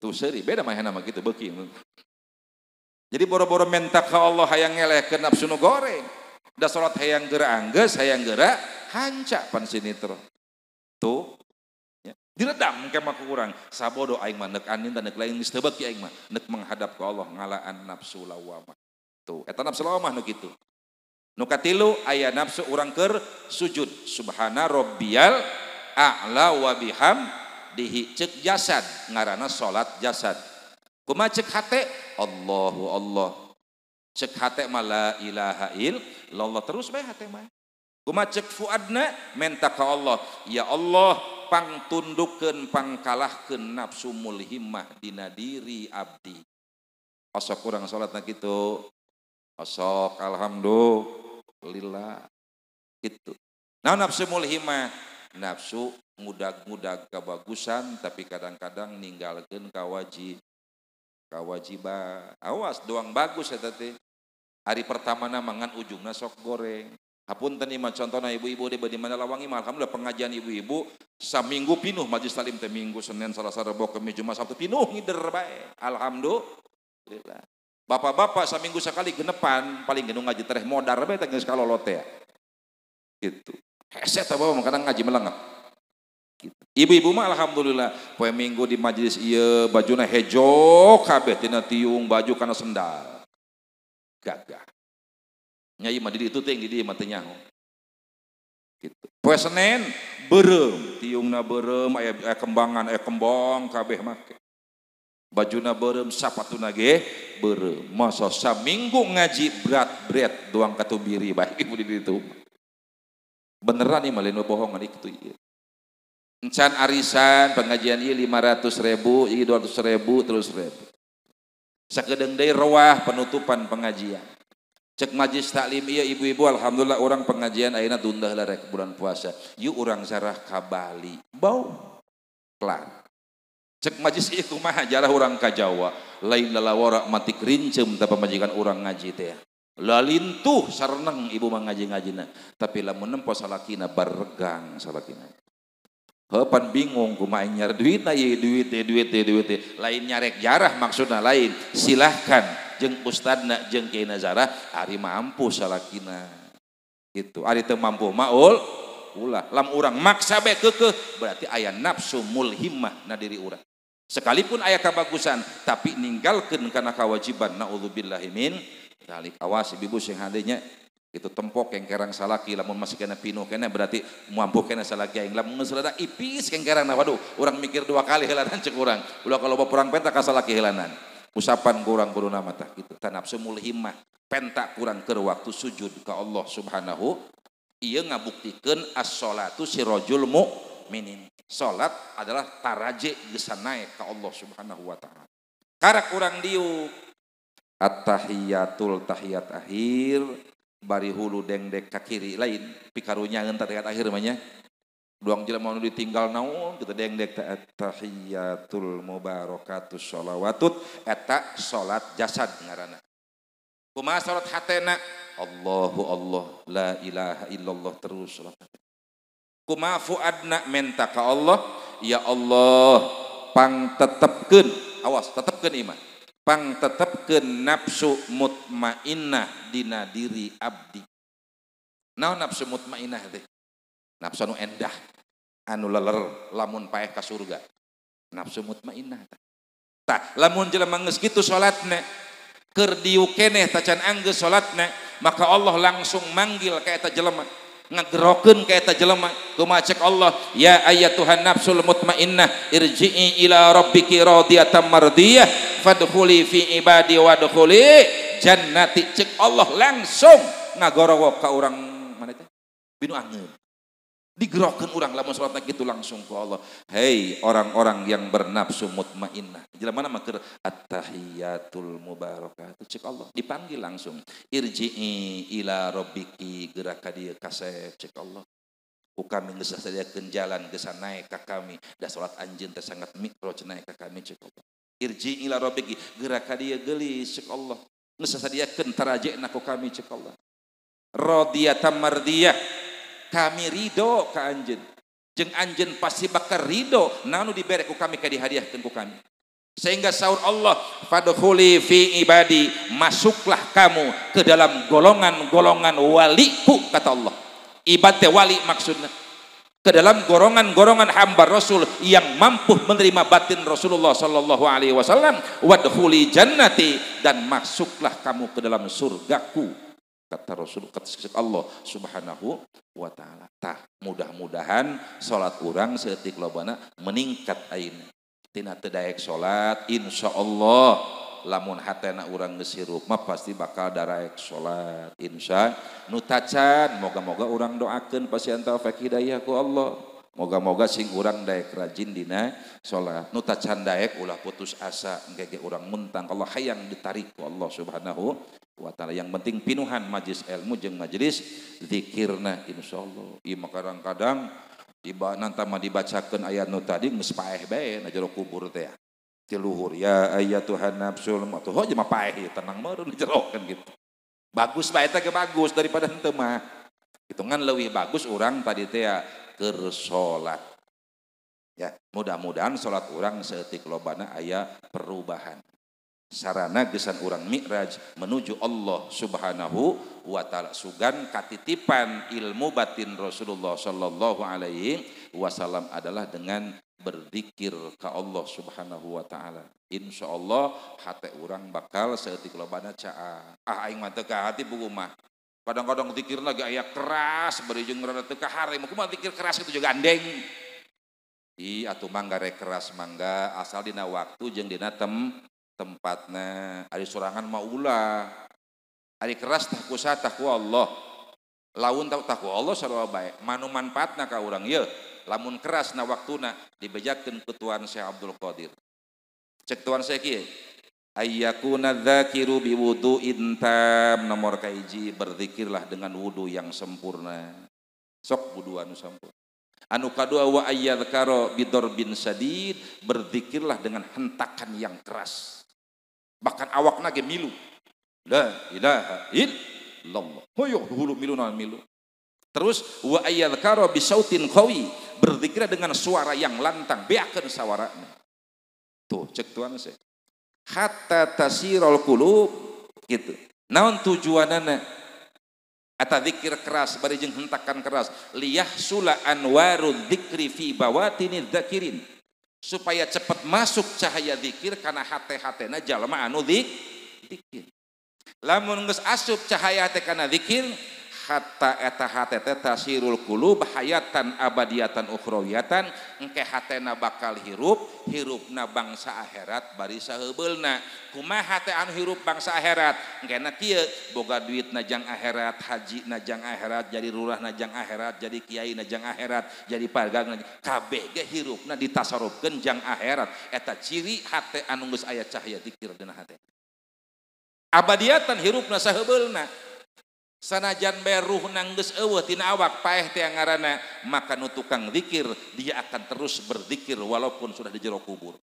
Tuh seri beda mah nama gitu beuki. Jadi boro-boro menta ka Allah hayang ngelehkeun nafsu nu goreng. Da salat hayang geura anggeus, hayang geura hanca pan sinetron. Tuh ya. Diredam ke mah ku urang. Sabodo aing mah neuk anin dan neuk lain geus teu beuki aing mah neuk menghadap ka Allah ngalaan nafsu lawamah. Tuh eta nafsu lawamah nu kitu. Nu katilu aya nafsu urang keur sujud. Subhana rabbiyal a'la wa bihamdihi, cek jasad ngaranna salat jasad. Kumaha cek hate? Allahu Allah. Cek hate mah la ilaha illallah terus bae hate mah. Kumaha cek fuadna menta ka Allah ya Allah pangtundukeun pangkalahkeun nafsu mulhimah dina diri abdi. Osok urang salatna kitu. Osok alhamdulillah gitu. Nah nafsu mulhimah nafsu ngudag-ngudag kebagusan tapi kadang-kadang ninggalkeun kawajiban. Awas doang bagus eta teh. Hari pertama na mangan ujungna sok goreng. Hapunten ieu mah contohna ibu-ibu di Mandalawangi mah alhamdulillah pengajian ibu-ibu saminggu pinuh majelis taklim teh Minggu, Senin, Selasa, Rabu, Kamis, Jumat, Sabtu pinuh ngider bae. Alhamdulillah. Bapak-bapak saminggu sekali genepan paling genu ngaji tereh modar bae teh geus kalolot teh. Gitu. Hese teh bawa kadang ngaji melengap. Gitu. Ibu-ibu mah alhamdulillah poe Minggu di majelis ieu bajuna hejo kabeh tina tiung baju kana sendal. Gagah. Nyai mah di ditu teh di dieu mah teh nyaho. Gitu. Poe Senin beureum, tiungna beureum aya kembangan aya kembang kabeh make. Bajuna beureum sapatuna ge beureum. Masa saminggu ngaji berat doang katubiri bae ibu di ditu. Beneran nih malin bohongan itu ieu. Encan arisan pengajian ieu 500.000, ieu 200.000, 300.000. Sakedeung deui roah penutupan pengajian. Cek majlis taklim ieu ibu-ibu alhamdulillah orang pengajian ayeuna tunda heula rek bulan puasa. Ieu urang sarah ka Bali. Bau. Kelar. Cek majlis ieu kumaha jarah urang ka Jawa, lain lalawara mati kerincem teh pamajikan urang ngaji teh. Lalintuh sareneng ibu mah ngaji-ngajina, tapi lamun nempo salakina baregang salakina. Heupan bingung kumaha nyar duit ieu duit lain nyarek jarah maksudna lain. Silahkan jeung ustadna jeung kiana jarah ari mampu salakina. Gitu. Ari teu mampu maul ulah lam urang maksa bae keukeuh berarti aya nafsu mulhimmah na diri urang. Sekalipun aya kabagusan tapi ninggalkeun kana kewajiban naudzubillahi min dzalik. Awas ibu sing hadenya itu tempok kengkerang salaki lamun masih kena pinuh kena berarti mampu kena salaki aing lamun geus rada ipis kengkerang waduh urang mikir dua kali heulanan cek urang ulah kalau perang penta ka salaki heulanan usapan kurang guruna mata kitu ta nafsu mulhimmah penta kurang keur waktu sujud ka Allah Subhanahu ieu ngabuktikeun as-sholatu sirajul mu'minin. Salat adalah taraje geus naek ka Allah Subhanahu wa taala. Karak urang diuk at-tahiyatul tahiyat akhir bari hulu dengdek ka kiri lain pikarunyaeun tahiyat akhir mah nya. Duang jelema nu ditinggal naon kita dengdek ta at-tahiyatul mubarakatus sholawatut eta salat jasad ngaranna. Kumaha salat hatena? Allahu Allah la ilaha illallah terus salat. Kumaha fuadna menta ka Allah, ya Allah pang tetepkeun, awas tetepkeun iman. Pang tetepkeun nafsu mutmainnah dina diri abdi. Naon nafsu mutmainnah teh? Nafsu anu endah, anu leler lamun paeh ka surga. Nafsu mutmainnah tah. Tah, lamun jelema geus kitu salatna keur diuk keneh tacan anggeus salatna, maka Allah langsung manggil ka eta jelema. Ngagerokeun ka eta jelema kumaha cek Allah ya ayyatuhan nafsul mutmainnah irji'i ila rabbiki radiyatan mardiyah fadkhuli fi ibadi wadkhuli jannati. Cek Allah langsung ngagorowok ka urang mana teh binu angeun digerokeun urang lamun salatna kitu langsung ku Allah. Hei orang-orang yang bernafsu mutmainnah jelema mah keur at-tahiyatul mubarakatuh cek Allah dipanggil langsung irji'i ila rabbiki gerak ka dieu kasep cek Allah ku kami geus sadiakeun jalan geus naek ka kami da salat anjeun teh sangat mikroj naek ka kami cek Allah. Irji'i ila rabbiki gerak ka dieu geulis cek Allah geus sadiakeun tarajena ku kami cek Allah. Radiyatan mardiyah kami ridho ka anjeun jeung anjeun pasti bakal ridho nanu dibere ku kami ka dihadiahkeun ku kami. Sehingga sahur Allah fadkhuli fi ibadi masuklah kamu ke dalam golongan-golongan waliku kata Allah. Ibad teh wali maksudnya ke dalam golongan-golongan hamba Rasul yang mampu menerima batin Rasulullah sallallahu alaihi wasallam wadkhuli jannati dan masuklah kamu ke dalam surgaku kata Rasul kata Allah Subhanahu wa taala. Tah mudah-mudahan salat urang seeutik lobana meningkat ayeuna. Tina teu daek salat insyaallah lamun hatena urang geus hirup mah pasti bakal daraek salat insya nu tacan moga-moga urang doakeun pasieun taufik hidayah ku Allah. Moga-moga sing urang daek rajin dina salat nu tacan daek ulah putus asa engke urang muntang Allah hayang ditarik ku Allah Subhanahu wa taala. Yang penting pinuhan majlis ilmu jeung majlis zikirna insyaallah. Ieu mah kadang-kadang nanta mah dibacakeun ayat nu tadi geus paeh bae na jero kubur teh ti luhur ya ayyatuhan nafsul atuh ho mah paeh tenang meureun dijerokeun gitu. Bagus bae eta ge bagus daripada henteu mah. Hitungan leuwih bagus urang tadi teh keur salat. Ya, mudah-mudahan salat urang saeutik lobana aya perubahan. Sarana gesan urang mi'raj menuju Allah Subhanahu wa taala sugan katitipan ilmu batin Rasulullah sallallahu alaihi wasallam adalah dengan berzikir ka Allah Subhanahu wa taala. Insyaallah hate urang bakal saeutik lobana caa. Aing mah teu ka hati buku mah. Kadang-kadang zikirna ge aya keras bari jeung rada teu kahare mah kumaha zikir keras itu juga gandeng. Atuh mangga rek keras mangga asal dina waktu jeung dina tempatna. Ari sorangan mah ulah ari keras tah ku sa tah ku Allah laun tah ku Allah sarua bae manu manfaatna ka urang ye lamun keras na waktuna dibejakeun ku Tuan Syekh Abdul Qadir cek Tuan Syekh kieu ayyakuna dzakiru biwudu'in tam nomor kahiji berzikirlah dengan wudu yang sempurna sok wudu anu sampurna Anu kadua wa ayyadhkara bidorbin sadid, berzikirlah dengan hentakan yang keras. Bahkan awakna ge milu. La ilaha illallah. Hoyo hulu milu naon milu. Terus wa ayyadhkara bisautin qawi, berzikirlah dengan suara yang lantang, beakeun sawarana. Tuh cek tuan saya. Hatta tasirul qulub gitu. Naon tujuanana? Ata zikir keras bari jeung hentakan keras liyahsula anwarud dzikri fi bawatiniz zakirin, supaya cepat masuk cahaya zikir kana hate-hatena jalma anu zikir. Lamun geus asup cahaya hate kana zikir, hatta eta hate teh tasirul qulub hayatan abadiyatan ukhrawiyatan, engke hatena bakal hirupna bangsa akhirat bari sahebeulna. Kumaha teh anu hirup bangsa akhirat? Engkena kieu, boga duit najang akhirat, haji najang akhirat, jadi lurah najang akhirat, jadi kiai najang akhirat, jadi pagang kabeh ge hirupna ditasarrufkeun jang akhirat. Eta ciri hate anu geus aya cahaya zikir dina hate. Abadiyatan hirupna sahebeulna. Sanajan bae ruhna geus eueuh tina awak paeh teh ngaranna, maka nu tukang zikir dia akan terus berzikir walaupun sudah di jero kubur.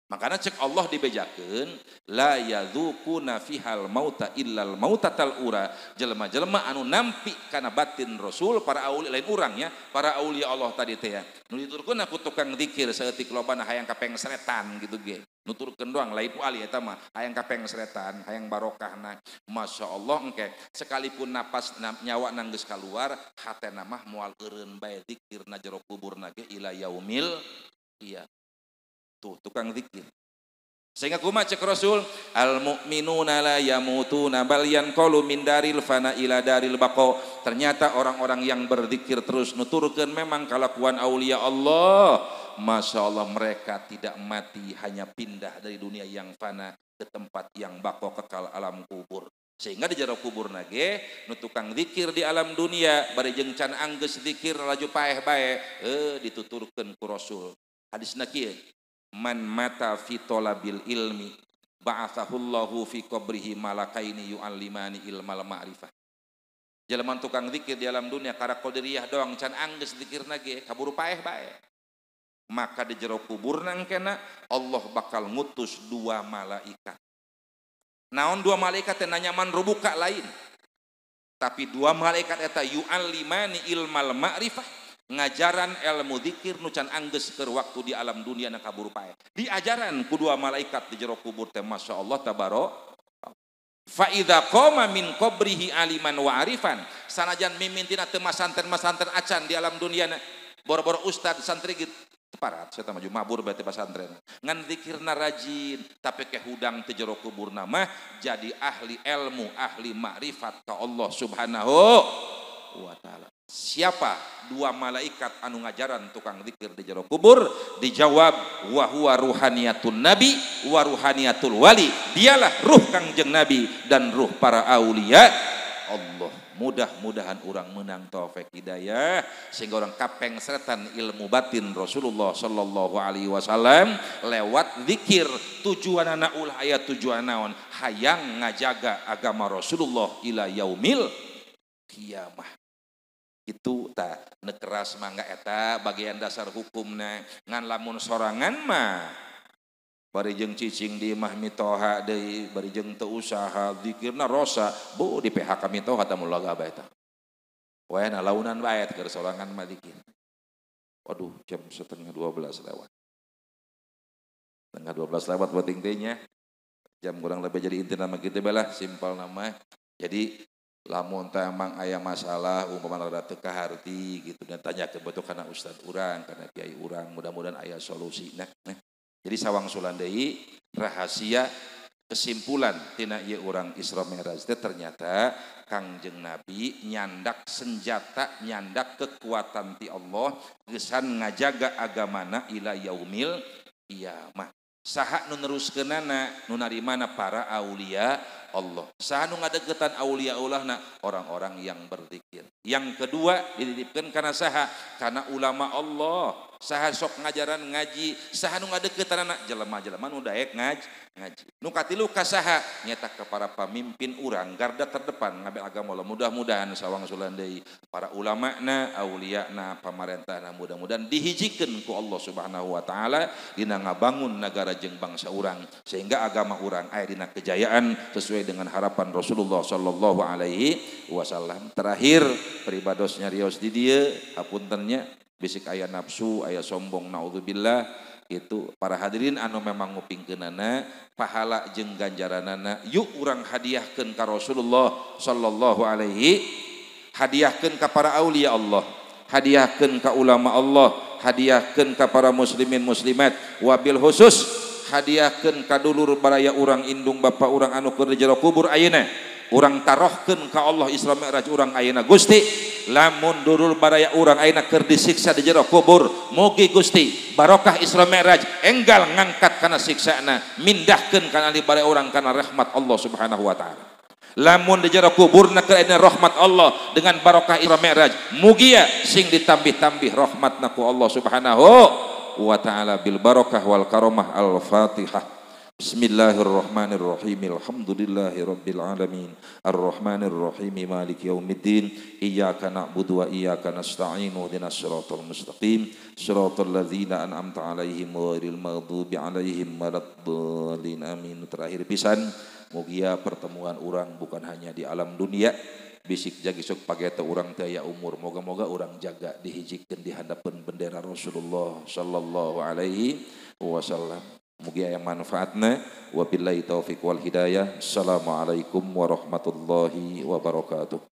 Makanya cek Allah dibejakeun la yadzuquna fihal mauta illal mautatal ura, jelema-jelema anu nampi kana batin Rasul para aulia lain urangnya, para aulia Allah tadi teh nu diturkeun ku tukang zikir saeutik lobana hayang kapeng seretan gitu ge. Nuturkeun doang lain wali eta mah hayang kapeng seretan, hayang barokahna. Masyaallah engke sekalipun napas nyawa nang geus kaluar, hatena mah moal eureun bae zikirna jero kuburna ge ila yaumil qiyamah. Tuh tukang zikir. Sehingga kumaha cek Rasul, al mu'minuna la yamutuna bal yanqalu min daril fana ila daril baqa. Ternyata orang-orang yang berzikir terus nuturkeun memang kalakuan aulia Allah, masyaallah mereka tidak mati, hanya pindah dari dunia yang fana ke tempat yang baqa kekal alam kubur. Sehingga di jero kubur nage nu tukang zikir di alam dunia bari jeung can anggeus zikir laju paeh bae dituturkeun ku Rasul. Hadisna kieu, man mata fi talabil ilmi ba'athahullahu fi qabrihi malakaini yu'allimani ilmal ma'rifah. Jelema tukang zikir di alam dunia kara qadiriyah doang can anggeus zikirna ge kaburu paeh bae. Maka di jero kuburna engkena Allah bakal ngutus dua malaikat. Naon dua malaikat teh nanyaman rubuka lain. Tapi dua malaikat eta yu'allimani ilmal ma'rifah, ngajaran ilmu zikir nu can anggeus keur waktu di alam dunia na kaburu pae. Diajaran ku dua malaikat di jero kubur teh masyaallah tabarok. Fa idza qama min qabrihi aliman wa arifan, sanajan mimitina teu masanten-masanten acan di alam dunia na boro-boro ustad santri gitu teparat saya maju mabur berarti pasantren ngan zikirna rajin tapi ke hudang teu jero kuburna mah jadi ahli ilmu ahli makrifat ka Allah Subhanahu wa taala. Siapa dua malaikat anu ngajaran tukang zikir di jero kubur? Dijawab wa huwa ruhaniyatun nabi wa ruhaniyatul wali. Dialah ruh Kangjeng Nabi dan ruh para aulia Allah. Mudah-mudahan orang menang taufik hidayah sehingga orang kapeng seretan ilmu batin Rasulullah sallallahu alaihi wasallam lewat zikir. Tujuanana ulah aya tujuan naon? Hayang ngajaga agama Rasulullah ila yaumil qiyamah. Itu tak nekeras mangga eta bagian dasar hukumna. Ngan lamun sorangan mah bari jeung cicing di mah mitoha deui bari jeung teu usaha zikirna rosa bu di PHK mitoha tah mulah gabah eta wae na launan bae keur sorangan mah zikir. Waduh jam 11:30 lewat setengah 12 lewat penting teh nya jam kurang lebih jadi inti nama kita balah simpel nama. Jadi lamun teh emang aya masalah umpama rada teu kaharti gitu dan tanya ke betul kana ustad urang kana kiai urang mudah-mudahan aya solusina. Jadi sawang sulan deui rahasia kesimpulan tina ieu urang Isra Mi'raj teh ternyata Kangjeng Nabi nyandak senjata nyandak kekuatan ti Allah geusan ngajaga agamana ila yaumil qiyamah. Saha nu neruskeunana nu narimana para aulia Allah. Saha nu ngadegetan aulia Allahna orang-orang yang berzikir. Yang kedua dititipkeun kana saha? Kana ulama Allah. saha sok ngajaran ngaji, saha nu ngadeukeutanana jelema-jelema nu daek ngaji. Nu katilu ka saha nyata ka para pamimpin urang garda terdepan ngabe agama Allah. Mudah-mudahan sawang sulan deui para ulamana, auliana, pamarentahna mudah-mudahan dihijikeun ku Allah Subhanahu wa taala dina ngabangun negara jeung bangsa urang sehingga agama urang aya dina kejayaan sesuai dengan harapan Rasulullah sallallahu alaihi wasallam. Terakhir peribadosnya rios di dieu hapuntennya bisik aya nafsu, aya sombong, naudzubillah. Itu para hadirin anu memang ngupingkeunana pahala jeung ganjaranana yuk urang hadiahkeun ka Rasulullah sallallahu alaihi, hadiahkeun ka para aulia Allah, hadiahkeun ka ulama Allah, hadiahkeun ka para muslimin muslimat, wabil khusus hadiahkeun ka dulur baraya urang indung bapa urang anu keur di jero kubur ayeuna. Urang tarohkeun ka Allah Isra Mi'raj urang ayeuna. Gusti, lamun dulur baraya urang ayeuna keur disiksa di jero kubur, mugi Gusti barokah Isra Mi'raj enggal ngangkat kana siksana, mindahkeun kana li baraya urang kana rahmat Allah Subhanahu wa taala. Lamun di jero kuburna keur aya rahmat Allah dengan barokah Isra Mi'raj, mugi ya sing ditambih-tambih rahmatna ku Allah Subhanahu wa taala bil barakah wal karamah. Al-Fatihah. Bismillahirrahmanirrahim. Alhamdulillahi rabbil alamin. Arrahmanirrahim. Maliki yaumiddin. Iyyaka na'budu wa iyyaka nasta'in. Ihdinas siratal mustaqim. Siratal ladzina an'amta 'alaihim ghairil maghdubi 'alaihim waladdallin. Amin. Terakhir pisan, mugia pertemuan urang bukan hanya di alam dunia. Bisik jagi sok pageta urang teh aya umur. Moga-moga urang jaga dihijikeun di hadapan bendera Rasulullah sallallahu alaihi wasallam. Mugi aya manfaatna. Wabillahi taufiq wal hidayah. Assalamualaikum warahmatullahi wabarakatuh.